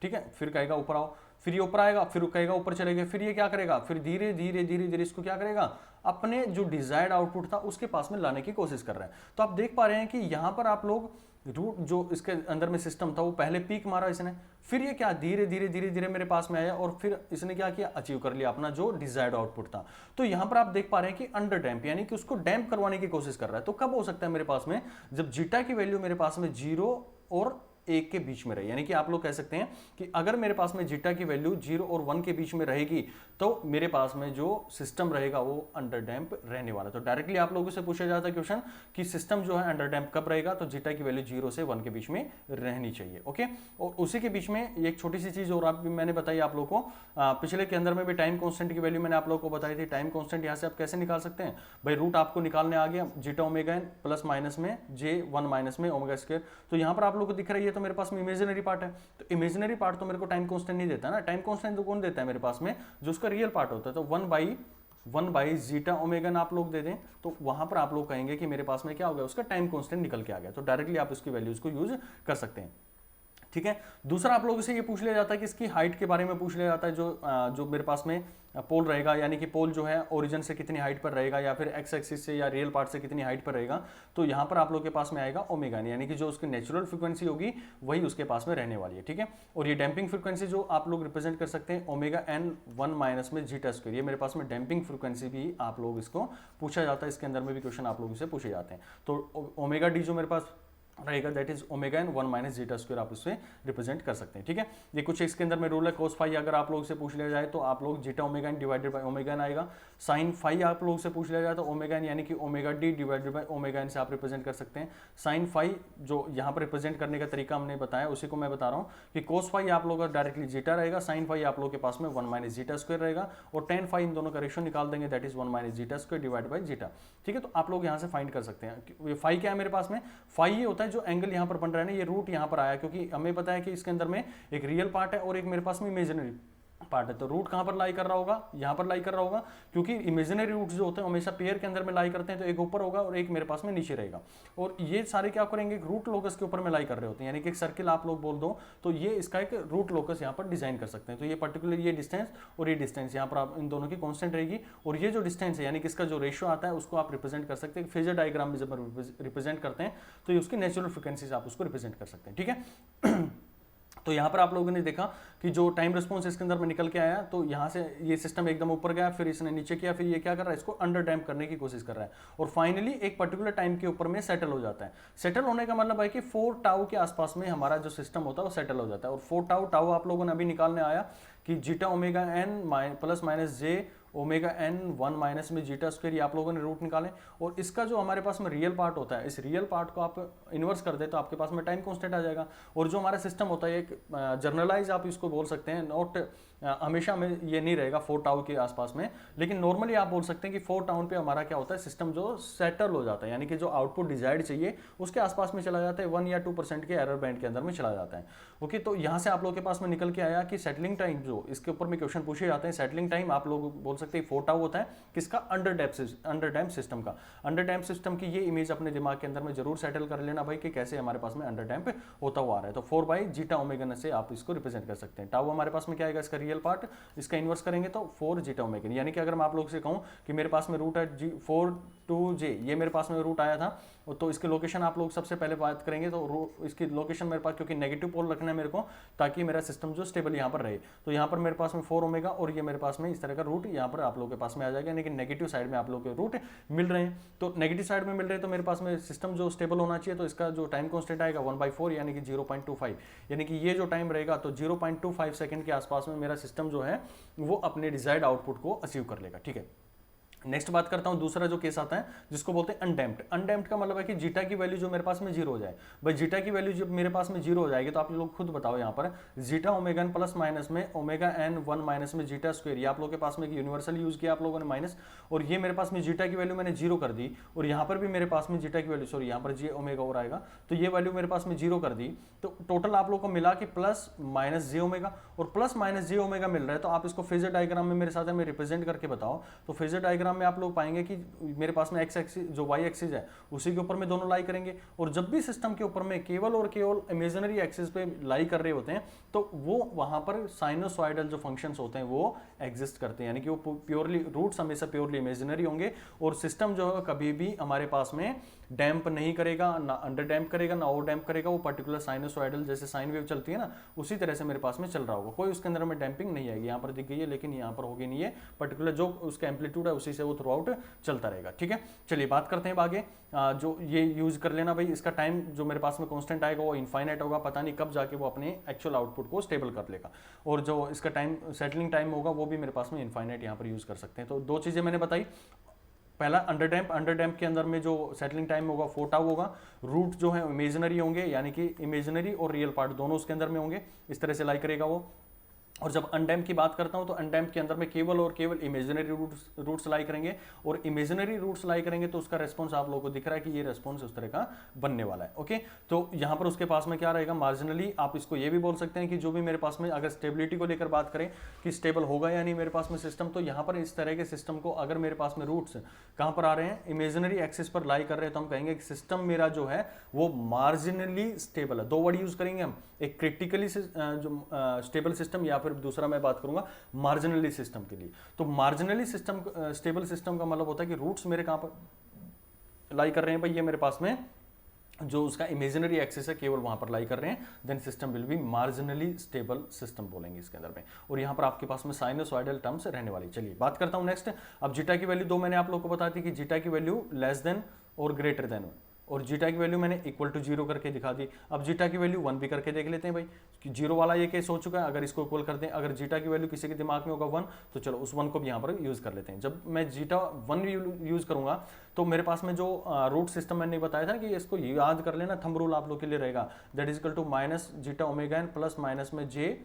ठीक है, फिर कहेगा ऊपर आओ, फिर ये ऊपर आएगा, फिर कहेगा ऊपर चले गए, फिर ये क्या करेगा, फिर धीरे धीरे धीरे धीरे इसको क्या करेगा, अपने जो डिजायर्ड आउटपुट था उसके पास में लाने की कोशिश कर रहे हैं। तो आप देख पा रहे हैं कि यहां पर आप लोग रूट जो इसके अंदर में सिस्टम था वो पहले पीक मारा इसने, फिर ये क्या धीरे धीरे धीरे धीरे मेरे पास में आया, और फिर इसने क्या किया, अचीव कर लिया अपना जो डिजायर्ड आउटपुट था। तो यहां पर आप देख पा रहे हैं कि अंडर डैम्प, यानी कि उसको डैम्प करवाने की कोशिश कर रहा है। तो कब हो सकता है मेरे पास में, जब जीटा की वैल्यू मेरे पास में 0 और 1 के बीच में रहे, यानी कि आप लोग कह सकते हैं कि अगर मेरे पास में जीटा की वैल्यू 0 और 1 के बीच में रहेगी तो मेरे पास में जो सिस्टम रहेगा वो अंडर डैम्प रहने वाला। तो डायरेक्टली आप लोगों से पूछा जाता है क्वेश्चन कि सिस्टम जो है अंडर डैम्प कब रहेगा, तो जीटा की वैल्यू 0 से 1 के बीच में रहनी चाहिए। ओके, और उसी के बीच में एक छोटी सी चीज और मैंने बताई आप लोगों को, पिछले के अंदर में भी टाइम कॉन्स्टेंट की वैल्यू मैंने आप लोगों को बताई थी। टाइम कॉन्स्टेंट यहाँ से आप कैसे निकाल सकते हैं भाई, रूट आपको निकालने आ गया, zeta omega N plus minus में J1 माइनस में ओमेगा स्क्वायर। तो यहाँ पर आप लोगों को दिख रही है, तो मेरे पास में इमेजिनरी पार्ट है, तो इमेजिनरी पार्ट तो मेरे को टाइम कांस्टेंट नहीं देता ना। टाइम कांस्टेंट तो कौन देता है मेरे पास में, जो उसका रियल पार्ट होता है। तो 1 बाई जीटा ओमेगा आप लोग दे दें, तो वहां पर आप लोग कहेंगे कि मेरे पास में क्या हो गया, उसका टाइम कांस्टेंट निकल के आ गया। तो डायरेक्टली आप उसकी वैल्यूज को यूज कर सकते हैं, ठीक है। दूसरा आप लोगों से ये पूछ लिया जाता है कि इसकी हाइट के बारे में पूछ लिया जाता है, जो मेरे पास में पोल रहेगा, यानी कि पोल जो है ओरिजिन से कितनी हाइट पर रहेगा, या फिर एक्स एक्सिस से या रियल पार्ट से कितनी हाइट पर रहेगा। तो यहाँ पर आप लोग के पास में आएगा ओमेगा एन, यानी कि जो उसकी नेचुरल फ्रीक्वेंसी होगी वही उसके पास में रहने वाली है, ठीक है। और ये डैम्पिंग फ्रीक्वेंसी जो आप लोग रिप्रेजेंट कर सकते हैं ओमेगा एन 1 माइनस में जीटा स्क्वायर, ये मेरे पास में डैम्पिंग फ्रीक्वेंसी भी आप लोग इसको पूछा जाता है, इसके अंदर में भी क्वेश्चन आप लोगों से पूछे जाते हैं। तो ओमेगा डी जो मेरे पास रहेगा that is omega N 1 minus zeta square, आप इससे रिप्रेजेंट कर सकते हैं, ठीक है। ये कुछ इसके अंदर में रूल है, कोस फाई अगर आप लोग से पूछ लिया जाए तो आप लोग zeta omega N divided by omega N आएगा। साइन फाई आप लोग से पूछ लिया जाए तो ओमेगा एन यानी कि omega D divided by omega N से आप रिप्रेजेंट कर सकते हैं। साइन फाई जो यहाँ पर रिप्रेजेंट करने का तरीका हमने बताया उसी को मैं बता रहा हूँ कि कोस फाई आप लोग का डायरेक्टली जीटा रहेगा, साइन फाई आप लोग के पास में 1 माइनस जीटा स्क्वायर रहेगा, और टेन फाई इन दोनों का रेशियो निकाल देंगे that is 1 minus zeta square divide by zeta, ठीक है। तो आप लोग यहाँ से फाइंड कर सकते हैं। फाई क्या है मेरे पास में, फाई ये होता है जो एंगल यहाँ पर बन रहा है ना, ये रूट यहाँ पर आया, क्योंकि हमें पता है कि इसके अंदर में एक रियल पार्ट है और एक मेरे पास में इमेजिनरी पार्ट है। तो रूट कहां पर लाई कर रहा होगा, यहां पर लाई कर रहा होगा, क्योंकि इमेजिनरी रूट्स जो होते हैं हमेशा पेयर के अंदर में लाई करते हैं, तो एक ऊपर होगा और एक मेरे पास में नीचे रहेगा। और ये सारे क्या करेंगे, रूट लोकस के ऊपर में लाई कर रहे होते हैं, यानी कि एक सर्किल आप लोग बोल दो तो ये इसका एक रूट लोकस यहाँ पर डिजाइन कर सकते हैं। तो ये पर्टिकुलर ये डिस्टेंस और ये डिस्टेंस यहाँ पर आप इन दोनों की कॉन्स्टेंट रहेगी, और ये जो डिस्टेंस है यानी कि इसका जो रेशियो आता है उसको आप रिप्रेजेंट कर सकते हैं फेजर डायग्राम में। जब रिप्रेजेंट करते हैं तो ये उसकी नेचुरल फ्रिक्वेंसी आप उसको रिप्रेजेंट कर सकते हैं, ठीक है। तो यहाँ पर आप लोगों ने देखा कि जो टाइम रिस्पॉन्स इसके अंदर में निकल के आया, तो यहाँ से ये सिस्टम एकदम ऊपर गया, फिर इसने नीचे किया, फिर ये क्या कर रहा है, इसको अंडर डैम्प करने की कोशिश कर रहा है, और फाइनली एक पर्टिकुलर टाइम के ऊपर में सेटल हो जाता है। सेटल होने का मतलब है कि 4 टाउ के आसपास में हमारा जो सिस्टम होता है वो सेटल हो जाता है। और 4 टाउ आप लोगों ने अभी निकालने आया कि zeta omega N plus minus j omega N 1 minus में जीटा स्क्वायर, ये आप लोगों ने रूट निकाले, और इसका जो हमारे पास में रियल पार्ट होता है, इस रियल पार्ट को आप इन्वर्स कर दे तो आपके पास में टाइम कांस्टेंट आ जाएगा। और जो हमारा सिस्टम होता है एक जर्नलाइज आप इसको बोल सकते हैं, नॉट हमेशा में ये नहीं रहेगा 4 टाउ के आसपास में, लेकिन नॉर्मली आप बोल सकते हैं कि 4 टाउ पे हमारा क्या होता है, सिस्टम जो सेटल हो जाता है, यानी कि जो आउटपुट डिजायर्ड चाहिए उसके आसपास में चला जाता है, 1 या 2% के एरर बैंड के अंदर में चला जाता है। ओके, तो यहाँ से आप लोग के पास में निकल के आया कि सेटलिंग टाइम, जो इसके ऊपर में क्वेश्चन पूछे जाते हैं, सेटलिंग टाइम आप लोग बोल सकते हैं 4 टाउ होता है, किसका, अंडर डैम्प सिस्टम का। अंडर डैम्प सिस्टम की ये इमेज अपने दिमाग के अंदर में जरूर सेटल कर लेना भाई कि कैसे हमारे पास में अंडर डैम्प होता हुआ आ रहा है। तो 4 बाई जीटा ओमेगा से आप इसको रिप्रेजेंट कर सकते हैं। टाउ हमारे पास में क्या आएगा, इसका रियल रियल पार्ट, इसका इन्वर्स करेंगे तो 4 जीटा ओमेगा n। यानी कि अगर मैं आप लोग से कहूँ कि मेरे पास में रूट है 4 टू जे, ये मेरे पास में रूट आया था, तो इसकी लोकेशन आप लोग सबसे पहले बात करेंगे तो इसकी लोकेशन मेरे पास, क्योंकि नेगेटिव पोल रखना है मेरे को ताकि मेरा सिस्टम जो स्टेबल यहाँ पर रहे, तो यहाँ पर मेरे पास में 4 ओमेगा और ये मेरे पास में इस तरह का रूट यहाँ पर आप लोगों के पास में आ जाएगा, यानी कि नेगेटिव साइड में आप लोग के रूट मिल रहे हैं। तो नेगेटिव साइड में मिल रहे हैं तो मेरे पास में सिस्टम जो स्टेबल होना चाहिए, तो इसका जो टाइम कॉन्स्टेंट आएगा 1/4 यानी कि 0.25, यानी कि ये जो टाइम रहेगा तो 0.25 सेकंड के आसपास में मेरा सिस्टम जो है वो अपने डिजायर्ड आउटपुट को अचीव कर लेगा। ठीक है, नेक्स्ट बात करता हूं, दूसरा जो केस आता है जिसको बोलते हैं अनडैम्प्ड। अनडैम्प्ड का मतलब है कि जीटा की वैल्यू जो मेरे पास में 0 हो जाए। भाई जीटा की वैल्यू जब मेरे पास में 0 हो जाएगी तो आप लोग खुद बताओ, यहाँ पर zeta omega n plus minus में ओमेगा n 1 माइनस में जीटा स्क्वायर, ये आप लोगों के पास में यूनिवर्सल यूज किया आप लोगों ने माइनस, और ये मेरे पास में जीटा की वैल्यू मैंने 0 कर दी, और यहाँ पर भी मेरे पास में जीटा की वैल्यू, सॉरी यहाँ पर जे ओमेगा और आएगा, तो ये वैल्यू मेरे पास में 0 कर दी, तो टोटल आप लोग को मिला कि प्लस माइनस जे ओमेगा, और प्लस माइनस जे ओमेगा मिल रहा है। तो आप इसको फेजर डायग्राम में मेरे साथ में रिप्रेजेंट करके बताओ। तो फेजर डायग्राम में आप लोग पाएंगे मेरे पास में एक्स एक्सिस जो वाई एक्सिस है उसी के ऊपर में दोनों लाई करेंगे, और जब भी सिस्टम के ऊपर में केवल और केवल इमेजिनरी एक्सिस पे लाई कर रहे होते हैं तो वो वहां पर साइनोसॉइडल जो फंक्शंस होते हैं वो एग्जिस्ट करते हैं, यानी कि वो प्योरली रूट्स हमेशा प्योरली इमेजिनरी होंगे, और सिस्टम जो है कभी भी हमारे पास में डैम्प नहीं करेगा, ना अंडर डैम्प करेगा ना ओवर डैम्प करेगा, वो पर्टिकुलर साइनोसॉइडल जैसे साइन वेव चलती है ना उसी तरह से मेरे पास में चल रहा होगा, कोई उसके अंदर में डैम्पिंग नहीं आएगी। यहाँ पर दिख गई है लेकिन यहाँ पर होगी नहीं है, पर्टिकुलर जो उसका एम्पलीट्यूड है उसी से वो थ्रू आउट चलता रहेगा। ठीक है, चलिए बात करते हैं आगे। जो ये यूज कर लेना भाई, इसका टाइम जो मेरे पास में कांस्टेंट आएगा वो इनफाइनाइट होगा, पता नहीं कब जाके वो अपने एक्चुअल आउटपुट को स्टेबल कर लेगा, और जो इसका टाइम सेटलिंग टाइम होगा वो भी मेरे पास में इनफाइनाइट यहाँ पर यूज कर सकते हैं। तो दो चीजें मैंने बताई, पहला अंडर डैम्प के अंदर में जो सेटलिंग टाइम होगा 4 टाउ होगा, रूट जो है इमेजिनरी होंगे, यानी कि इमेजिनरी और रियल पार्ट दोनों उसके अंदर में होंगे, इस तरह से लाई करेगा वो। और जब अनडैम्प की बात करता हूं तो अनडैम्प के अंदर में केवल और केवल इमेजिनरी रूट्स लाई करेंगे, और इमेजिनरी रूट्स लाई करेंगे तो उसका रेस्पॉन्स आप लोगों को दिख रहा है कि ये रेस्पॉन्स उस तरह का बनने वाला है। ओके, तो यहां पर उसके पास में क्या रहेगा, मार्जिनली आप इसको ये भी बोल सकते हैं कि जो भी मेरे पास में अगर स्टेबिलिटी को लेकर बात करें कि स्टेबल होगा या नहीं मेरे पास में सिस्टम, तो यहाँ पर इस तरह के सिस्टम को अगर मेरे पास में रूट्स कहां पर आ रहे हैं, इमेजिनरी एक्सिस पर लाई कर रहे हैं, तो हम कहेंगे कि सिस्टम मेरा जो है वो मार्जिनली स्टेबल है। दो वर्ड यूज करेंगे हम, एक क्रिटिकली जो स्टेबल सिस्टम, या फिर दूसरा मैं बात करूंगा मार्जिनली सिस्टम के लिए। तो मार्जिनली सिस्टम स्टेबल सिस्टम का मतलब होता है कि रूट्स मेरे कहां पर लाई कर रहे हैं, भाई ये मेरे पास में जो उसका इमेजिनरी एक्सिस है केवल वहां पर लाई कर रहे हैं, then system will be marginally stable system बोलेंगे इसके अंदर में, और यहां पर आपके पास में साइनोसॉइडल टर्म्स रहने वाली। चलिए बात करता हूं नेक्स्ट। अब जीटा की वैल्यू दो मैंने आप लोगों को बताई थी कि जीटा की वैल्यू लेस देन और ग्रेटर देन, और जीटा की वैल्यू मैंने इक्वल टू 0 करके दिखा दी। अब जीटा की वैल्यू 1 भी करके देख लेते हैं भाई, कि 0 वाला ये केस हो चुका है, अगर इसको इक्वल करते हैं, अगर जीटा की वैल्यू किसी के दिमाग में होगा 1, तो चलो उस 1 को भी यहाँ पर यूज कर लेते हैं। जब मैं जीटा 1 यूज करूंगा तो मेरे पास में जो रूट सिस्टम मैंने बताया था कि इसको याद कर लेना, थंब रूल आप लोग के लिए रहेगा, that is equal to minus zeta omega N plus minus में जे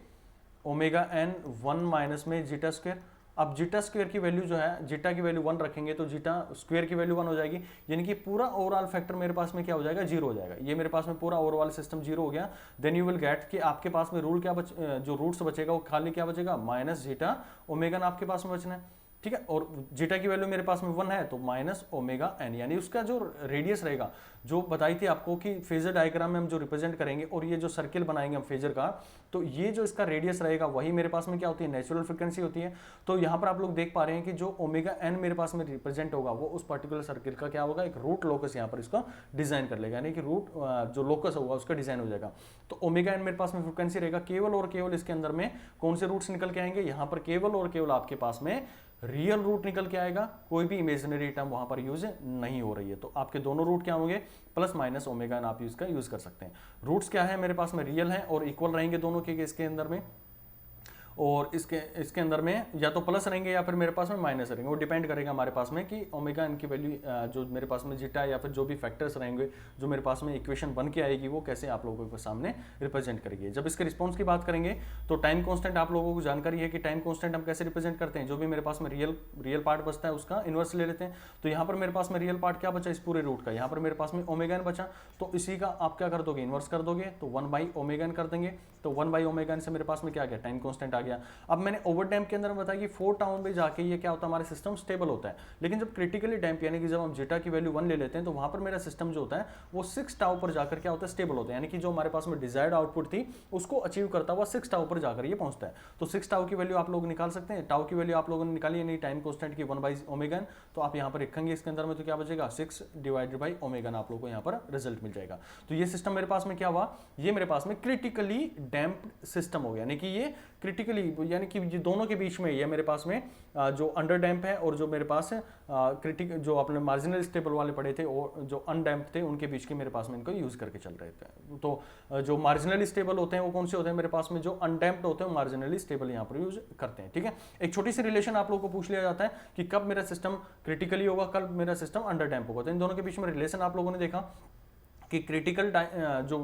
ओमेगा एन 1 माइनस में जीटा स्क्वायर। अब जीटा स्क्वायर की वैल्यू जो है, जीटा की वैल्यू 1 रखेंगे तो जीटा स्क्वायर की वैल्यू 1 हो जाएगी, यानी कि पूरा ओवरऑल फैक्टर मेरे पास में क्या हो जाएगा, 0 हो जाएगा। ये मेरे पास में पूरा ओवरऑल सिस्टम 0 हो गया। देन यू विल गेट कि आपके पास में रूल क्या जो रूट्स बचेगा वो खाली क्या बचेगा, माइनस जीटा ओमेगा आपके पास में बचना है। ठीक है, और जीटा की वैल्यू मेरे पास में 1 है तो माइनस ओमेगा एन, यानी उसका जो रेडियस रहेगा, जो बताई थी आपको कि फेजर डायग्राम में हम जो रिप्रेजेंट करेंगे और ये जो सर्किल बनाएंगे हम फेजर का, तो ये जो इसका रेडियस रहेगा वही मेरे पास में क्या होती है, नेचुरल फ्रीक्वेंसी होती है। तो यहाँ पर आप लोग देख पा रहे हैं कि जो ओमेगा एन मेरे पास में रिप्रेजेंट होगा वो उस पर्टिकुलर सर्किल का क्या होगा, एक रूट लोकस यहाँ पर इसको डिजाइन कर लेगा, यानी कि रूट जो लोकस होगा उसका डिजाइन हो जाएगा। तो ओमेगा एन मेरे पास में फ्रीक्वेंसी रहेगा, केवल और केवल इसके अंदर में कौन से रूट्स निकल के आएंगे, यहाँ पर केवल और केवल आपके पास में रियल रूट निकल के आएगा, कोई भी इमेजिनरी टर्म वहां पर यूज नहीं हो रही है। तो आपके दोनों रूट क्या होंगे, प्लस माइनस ओमेगा एन आप इसका यूज कर सकते हैं। रूट्स क्या है मेरे पास में, रियल है और इक्वल रहेंगे दोनों के इसके अंदर में, और इसके अंदर में या तो प्लस रहेंगे या फिर मेरे पास में माइनस रहेंगे, वो डिपेंड करेगा हमारे पास में कि ओमेगा एन की वैल्यू जो मेरे पास में जीटा या फिर जो भी फैक्टर्स रहेंगे जो मेरे पास में इक्वेशन बन के आएगी वो कैसे आप लोगों के सामने रिप्रेजेंट करेगी। जब इसके रिस्पॉन्स की बात करेंगे तो टाइम कॉन्स्टेंट आप लोगों को जानकारी है कि टाइम कॉन्स्टेंट हम कैसे रिप्रेजेंट करते हैं, जो भी मेरे पास में रियल पार्ट बचता है उसका इनवर्स ले लेते हैं। तो यहाँ पर मेरे पास में रियल पार्ट क्या बचा इस पूरे रूट का, यहाँ पर मेरे पास में ओमेगा एन बचा, तो इसी का आप क्या कर दोगे, इनवर्स कर दोगे, तो 1 बाई ओमेगा एन कर देंगे। तो 1 बाई ओमेगा एन से मेरे पास में क्या आ गया, टाइम कॉन्स्टेंट आ गया गया। अब मैंने ओवर डैम्प के अंदर बताया कि 4 टाउ में जाके ये क्या होता है, हमारे सिस्टम स्टेबल होता है। लेकिन जब क्रिटिकली डैम्प यानी कि जब हम जीटा की वैल्यू 1 ले लेते हैं तो वहां पर मेरा सिस्टम जो होता है वो 6 टाउ पर जाकर क्या होता है, स्टेबल होता है। यानी कि जो हमारे पास में डिजायर्ड आउटपुट थी उसको अचीव करता हुआ 6 टाउ पर जाकर ये पहुंचता है। तो 6 टाउ की वैल्यू आप लोग निकाल सकते हैं। टाउ की वैल्यू आप लोगों ने निकाली यानी टाइम कांस्टेंट की 1/ओमेगा, तो आप यहाँ पर लिखेंगे इसके अंदर में तो क्या बचेगा 6/ओमेगा, आप लोग को यहाँ पर रिजल्ट मिल जाएगा। तो ये सिस्टम मेरे पास में क्या हुआ, ये मेरे पास में क्रिटिकली डैम्प्ड सिस्टम हो गया। यानी कि ये क्रिटिकली यानी कि ये दोनों के बीच में ये मेरे पास में जो अंडर डैम्प है और जो मेरे पास क्रिटिक जो अपने मार्जिनल स्टेबल वाले पड़े थे और जो अनडैम्प थे उनके बीच के मेरे पास में इनको यूज करके चल रहे थे। तो जो मार्जिनली स्टेबल होते हैं वो कौन से होते हैं मेरे पास में, जो अनडैम्प्ड होते हैं मार्जिनली स्टेबल यहाँ पर यूज करते हैं। ठीक है, एक छोटी सी रिलेशन आप लोगों को पूछ लिया जाता है कि कब मेरा सिस्टम क्रिटिकली होगा, कब मेरा सिस्टम अंडर डैम्प होगा। तो इन दोनों के बीच में रिलेशन आप लोगों ने देखा कि क्रिटिकल जो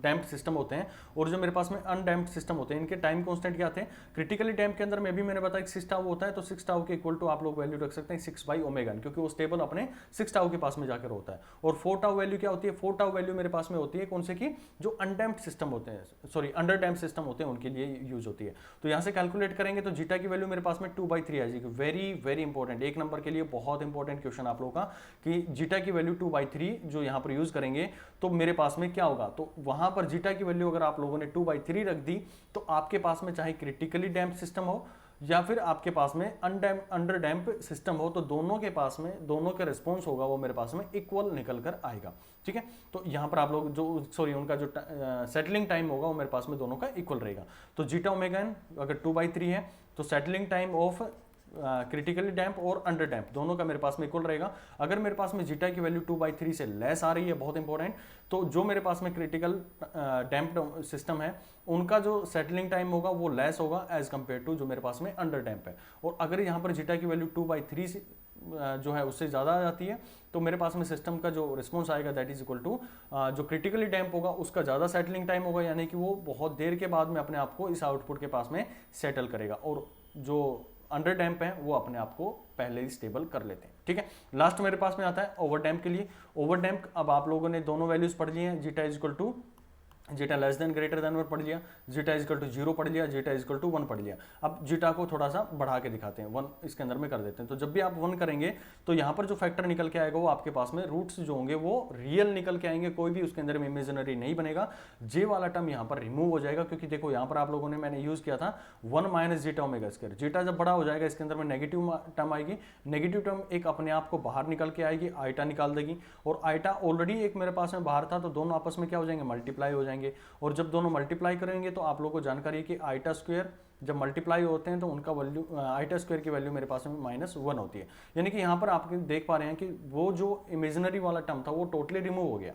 डैम्प्ड सिस्टम होते हैं और जो मेरे पास में अनडैम्प्ड सिस्टम होते हैं इनके टाइम कांस्टेंट क्या थे। क्रिटिकली डैम्प के अंदर में भी मैंने बताया 6 टाउ होता है, तो 6 टाउ के इक्वल टू आप लोग वैल्यू रख सकते हैं 6/ओमेगा, क्योंकि वो स्टेबल अपने 6 टाउ के पास में जाकर होता है। और 4 टाउ वैल्यू क्या होती है, 4 टाउ वैल्यू मेरे पास में होती है कौन से की, जो अनडैम्प्ड सिस्टम होते हैं, सॉरी अंडर डैम्प्ड सिस्टम होते हैं उनके लिए यूज होती है। तो यहाँ से कैलकुलेट करेंगे तो जीटा की वैल्यू मेरे पास में 2/3 आ जाएगी। वेरी वेरी इंपॉर्टेंट, एक नंबर के लिए बहुत इंपॉर्टेंट क्वेश्चन आप लोगों का कि जीटा की वैल्यू 2/3 जो यहाँ पर यूज करेंगे तो मेरे पास में क्या होगा। तो वहां पर जीटा की वैल्यू अगर आप लोगों ने 2/3 रख दी तो आपके पास में चाहे क्रिटिकली डैम्प सिस्टम हो या फिर आपके पास में अंडर डैम्प सिस्टम हो, तो दोनों के पास में दोनों का रिस्पॉन्स होगा वो मेरे पास में इक्वल निकल कर आएगा। ठीक है, तो यहां पर आप लोग जो सॉरी उनका जो सेटलिंग टाइम होगा वो मेरे पास में दोनों का इक्वल रहेगा। तो जीटा ओमेगा एन अगर 2/3 है तो settling time of critically damp और अंडर डैम्प दोनों का मेरे पास में इक्वल रहेगा। अगर मेरे पास में जीटा की वैल्यू 2/3 से लेस आ रही है, बहुत इंपॉर्टेंट, तो जो मेरे पास में क्रिटिकल डैम्प्ड सिस्टम है उनका जो सेटलिंग टाइम होगा वो लेस होगा एज कंपेयर टू जो मेरे पास में अंडर डैम्प है। और अगर यहाँ पर जीटा की वैल्यू 2/3 से जो है उससे ज़्यादा आ जाती है तो मेरे पास में सिस्टम का जो रिस्पॉन्स आएगा दैट इज इक्वल टू जो क्रिटिकली डैम्प होगा उसका ज़्यादा सेटलिंग टाइम होगा, यानी कि वो बहुत देर के बाद में अपने आप को इस आउटपुट के पास में सेटल करेगा। और जो अंडर डैम्प है वो अपने आप को पहले ही स्टेबल कर लेते हैं। ठीक है, लास्ट मेरे पास में आता है ओवर डैम्प के लिए। ओवर डैम्प अब आप लोगों ने दोनों वैल्यूज पढ़ लिए हैं, zeta is equal to zeta less than greater than 1 पढ़ लिया, जीटा इज इक्वल टू 0 पढ़ लिया, जीटा इज इक्वल टू 1 पढ़ लिया। अब जीटा को थोड़ा सा बढ़ा के दिखाते हैं, 1 इसके अंदर में कर देते हैं। तो जब भी आप 1 करेंगे तो यहाँ पर जो फैक्टर निकल के आएगा वो आपके पास में रूट्स जो होंगे वो रियल निकल के आएंगे, कोई भी उसके अंदर में इमेजिनरी नहीं बनेगा। जे वाला टर्म यहाँ पर रिमूव हो जाएगा, क्योंकि देखो यहाँ पर आप लोगों ने मैंने यूज किया था 1 minus zeta omega square. Zeta जब बड़ा हो जाएगा इसके अंदर में नेगेटिव टर्म आएगी, नेगेटिव टर्म एक अपने आप को बाहर निकल के आएगी, आइटा निकाल देगी। और आइटा ऑलरेडी एक मेरे पास में बाहर था तो दोनों आपस में क्या हो जाएंगे, मल्टीप्लाई हो जाएंगे। और जब दोनों मल्टीप्लाई करेंगे तो आप लोगों को जानकारी है कि आइटा स्क्वायर जब मल्टीप्लाई होते हैं तो उनका वैल्यू आइटा स्क्वायर की वैल्यू मेरे पास में -1 होती है। यानी कि यहाँ पर आप देख पा रहे हैं कि वो जो इमेजिनरी वाला टर्म था वो टोटली रिमूव हो गया।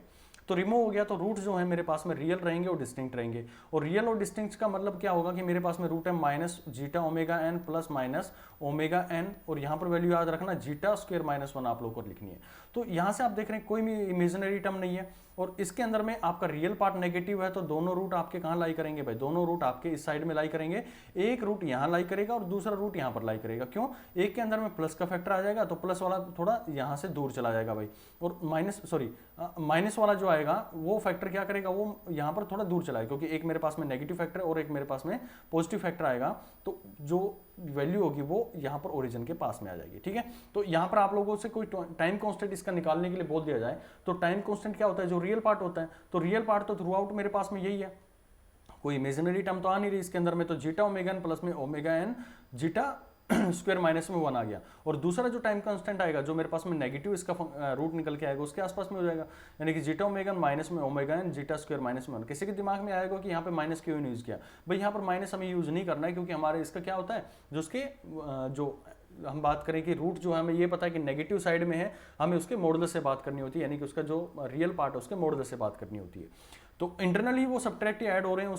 तो रिमूव हो गया तो रूट जो है मेरे पास में रियल रहेंगे और डिस्टिंक्ट रहेंगे। और रियल और डिस्टिंक्ट का मतलब क्या होगा कि मेरे पास में रूट है minus zeta omega N plus minus omega N, और यहाँ पर वैल्यू याद रखना जीटा स्क्वायर -1 आप लोग को लिखनी है। तो यहाँ से आप देख रहे हैं कोई भी इमेजिनरी टर्म नहीं है और इसके अंदर में आपका रियल पार्ट नेगेटिव है, तो दोनों रूट आपके कहाँ लाई करेंगे भाई, दोनों रूट आपके इस साइड में लाई करेंगे। एक रूट यहाँ लाई करेगा और दूसरा रूट यहाँ पर लाई करेगा। क्यों, एक के अंदर में प्लस का फैक्टर आ जाएगा तो प्लस वाला थोड़ा यहाँ से दूर चला जाएगा भाई, और माइनस वाला जो आएगा वो फैक्टर क्या करेगा, वो यहाँ पर थोड़ा दूर चलाएगा, क्योंकि एक मेरे पास में नेगेटिव फैक्टर और एक मेरे पास में पॉजिटिव फैक्टर आएगा, तो जो वैल्यू होगी वो यहाँ पर ओरिजिन के पास में आ जाएगी। ठीक है, तो यहाँ पर आप लोगों से कोई टाइम कांस्टेंट इसका निकालने के लिए बोल दिया जाए तो टाइम कांस्टेंट क्या होता है, जो रियल पार्ट होता है, तो रियल पार्ट तो थ्रू आउट मेरे पास में यही है, कोई इमेजिनरी टर्म तो आ नहीं रही इसके अंदर में। तो जीटा ओमेगा एन प्लस में ओमेगा एन जीटा स्क्वायर -1 आ गया। और दूसरा जो टाइम कांस्टेंट आएगा जो मेरे पास में नेगेटिव इसका रूट निकल के आएगा उसके आसपास में हो जाएगा, यानी कि जीटा ओमेगा माइनस में ओमेगा एन जीटा स्क्वायर -1। किसी के दिमाग में आएगा कि यहाँ पे माइनस क्यों यूज किया, भाई यहाँ पर माइनस हमें यूज नहीं करना है, क्योंकि हमारे इसका क्या होता है जो उसके जो हम बात करें कि रूट जो है हमें ये पता है कि नेगेटिव साइड में है, हमें उसके मॉडुलस से बात करनी होती है, यानी कि उसका जो रियल पार्ट है उसके मॉडुलस से बात करनी होती है। तो इंटरनली वो सब्ट्रैक्ट ऐड हो रहे हैं,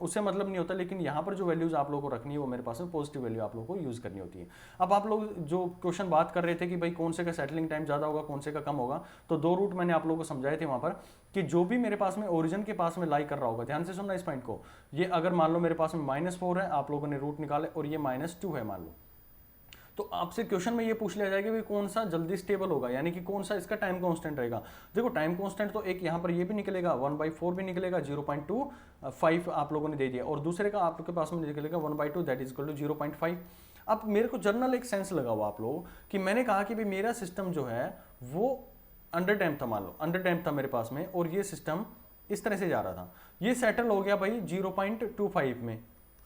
उससे मतलब नहीं होता, लेकिन यहाँ पर जो वैल्यूज आप लोगों को रखनी है वो मेरे पास में पॉजिटिव वैल्यू आप लोगों को यूज करनी होती है। अब आप लोग जो क्वेश्चन बात कर रहे थे कि भाई कौन से का सेटलिंग टाइम ज्यादा होगा कौन से का कम होगा, तो 2 रूट मैंने आप लोगों को समझाए थे वहां पर कि जो भी मेरे पास में ओरिजिन के पास में लाई कर रहा होगा, ध्यान से सुनना इस पॉइंट को, ये अगर मान लो मेरे पास में -4 है, आप लोगों ने रूट निकाले और ये -2 है मान लो, तो आपसे क्वेश्चन में ये पूछ लिया जाएगा कि कौन सा जल्दी स्टेबल होगा, यानी कि कौन सा इसका टाइम कांस्टेंट रहेगा। देखो टाइम कांस्टेंट तो एक यहाँ पर ये भी निकलेगा 1/4 भी निकलेगा, 0.25 आप लोगों ने दे दिया, और दूसरे का आपके पास में निकलेगा 1/2 दैट इज इक्वल टू 0.5। अब मेरे को जनरल एक सेंस लगा हुआ आप लोगों कि मैंने कहा कि भाई मेरा सिस्टम जो है वो अंडर डैम्प था, मान लो अंडर डैम्प था मेरे पास में, और ये सिस्टम इस तरह से जा रहा था, ये सेटल हो गया भाई 0.25 में।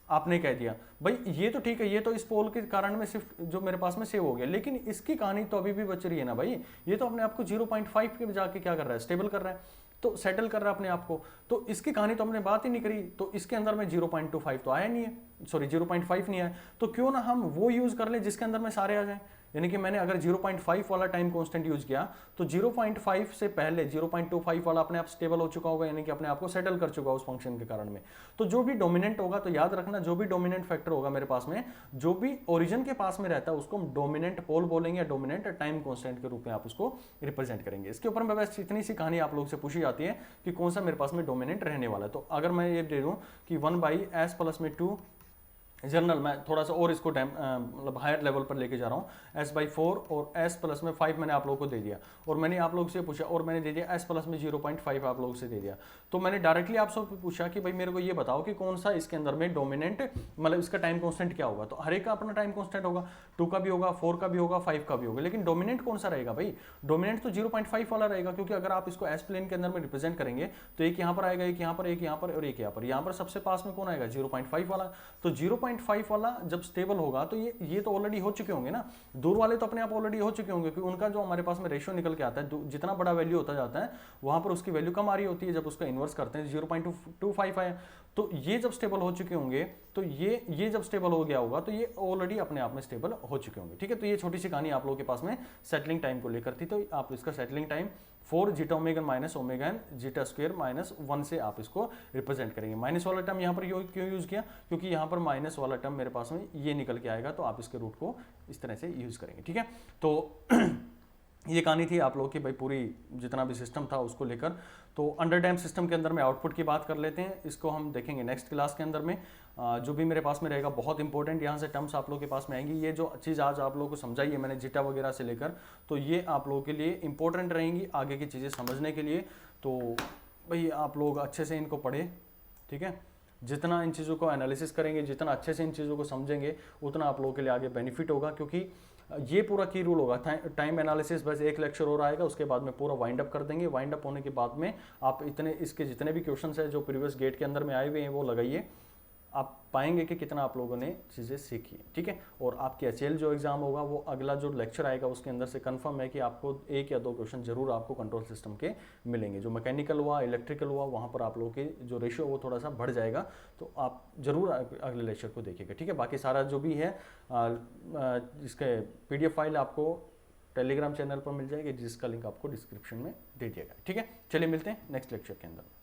आपने कह दिया भाई ये तो ठीक है, ये तो इस पोल के कारण में सिर्फ जो मेरे पास में सेव हो गया, लेकिन इसकी कहानी तो अभी भी बच रही है ना भाई, ये तो अपने आप को 0.5 के जाके क्या कर रहा है, स्टेबल कर रहा है, तो सेटल कर रहा है अपने आप को। तो इसकी कहानी तो हमने बात ही नहीं करी, तो इसके अंदर में 0.25 तो आया नहीं है, सॉरी 0.5 नहीं आया, तो क्यों ना हम वो यूज कर ले जिसके अंदर में सारे आ जाए। यानी कि मैंने अगर 0.5 वाला टाइम कांस्टेंट यूज किया तो 0.5 से पहले 0.25 वाला अपने आप स्टेबल हो चुका होगा, यानी कि अपने आप को सेटल कर चुका उस फंक्शन के कारण में। तो जो भी डोमिनेंट होगा, तो याद रखना जो भी डोमिनेंट फैक्टर होगा मेरे पास में, जो भी ओरिजिन के पास में रहता है उसको हम डोमिनेंट पोल बोलेंगे, या डोमिनेंट टाइम कांस्टेंट के रूप में आप उसको रिप्रेजेंट करेंगे। इसके ऊपर में बस इतनी सी कहानी आप लोग से पूछी जाती है कि कौन सा मेरे पास में डोमिनेंट रहने वाला है। तो अगर मैं ये दे दूं कि 1/s प्लस में 2 जनरल, मैं थोड़ा सा और इसको मतलब हायर लेवल पर लेके जा रहा हूँ, s/4 और s प्लस में 5 मैंने आप लोगों को दे दिया, और मैंने आप लोगों से पूछा और मैंने दे दिया s प्लस में 0.5 आप लोगों से दे दिया। तो मैंने डायरेक्टली आपसे पूछा कि भाई मेरे को ये बताओ कि कौन सा इसके अंदर में डोमिनेंट, मतलब इसका टाइम कॉन्स्टेंट क्या होगा। तो हर एक का अपना टाइम कॉन्स्टेंट होगा, 2 का भी होगा, 4 का भी होगा, 5 का भी होगा, लेकिन डोमिनेंट कौन सा रहेगा भाई, डोमिनेंट तो 0.5 वाला रहेगा, क्योंकि अगर आप इसको एस प्लेन के अंदर में रिप्रेजेंट करेंगे तो एक यहाँ पर आएगा, एक यहाँ पर, एक यहाँ पर और एक यहाँ पर, यहाँ पर सबसे पास में कौन आएगा 0.5 वाला। तो 0.5 वाला जब स्टेबल होगा तो ये तो ऑलरेडी हो चुके होंगे ना, दूर वाले तो अपने आप ऑलरेडी हो चुके होंगे, क्योंकि उनका जो हमारे पास में रेशियो निकल के आता है, जितना बड़ा वैल्यू होता जाता है वहां पर उसकी वैल्यू कम आ रही होती है, जब उसका इन्वर्स करते हैं 0.25 आया। तो ये जब स्टेबल हो चुके होंगे, तो ये जब स्टेबल हो गया होगा तो ये ऑलरेडी अपने आप में स्टेबल हो चुके होंगे। ठीक है, तो ये छोटी सी कहानी आप लोगों के पास में सेटलिंग टाइम को लेकर थी। तो आप इसका settling time 4 zeta omega minus omega N zeta square minus 1 से आप इसको रिप्रेजेंट करेंगे। माइनस वाला टर्म यहाँ पर क्यों यूज किया, क्योंकि यहाँ पर माइनस वाला टर्म मेरे पास में ये निकल के आएगा, तो आप इसके रूट को इस तरह से यूज करेंगे। ठीक है, तो ये कहानी थी आप लोगों की भाई पूरी जितना भी सिस्टम था उसको लेकर। तो अंडर डैम सिस्टम के अंदर में आउटपुट की बात कर लेते हैं, इसको हम देखेंगे नेक्स्ट क्लास के अंदर में। जो भी मेरे पास में रहेगा बहुत इंपॉर्टेंट यहाँ से टर्म्स आप लोगों के पास में आएंगी। ये जो चीज़ आज आप लोगों को समझाई है मैंने जीटा वगैरह से लेकर, तो ये आप लोगों के लिए इंपॉर्टेंट रहेंगी आगे की चीज़ें समझने के लिए। तो भाई आप लोग अच्छे से इनको पढ़ें, ठीक है, जितना इन चीज़ों को एनालिसिस करेंगे, जितना अच्छे से इन चीज़ों को समझेंगे, उतना आप लोगों के लिए आगे बेनिफिट होगा, क्योंकि ये पूरा की रूल होगा। टाइम एनालिसिस बस एक लेक्चर और आएगा, उसके बाद में पूरा वाइंड अप कर देंगे। वाइंड अप होने के बाद में आप इसके जितने भी क्वेश्चंस हैं जो प्रीवियस गेट के अंदर में आए हुए हैं वो लगाइए, आप पाएंगे कि कितना आप लोगों ने चीज़ें सीखी है। ठीक है, और आपके एचएल जो एग्जाम होगा वो अगला जो लेक्चर आएगा उसके अंदर से कंफर्म है कि आपको 1 या 2 क्वेश्चन जरूर आपको कंट्रोल सिस्टम के मिलेंगे। जो मैकेनिकल हुआ, इलेक्ट्रिकल हुआ, वहाँ पर आप लोगों के जो रेशियो वो थोड़ा सा बढ़ जाएगा, तो आप जरूर अगले लेक्चर को देखिएगा। ठीक है, बाकी सारा जो भी है इसके PDF फाइल आपको टेलीग्राम चैनल पर मिल जाएगी, जिसका लिंक आपको डिस्क्रिप्शन में दे दिया गया। ठीक है, चलिए मिलते हैं नेक्स्ट लेक्चर के अंदर।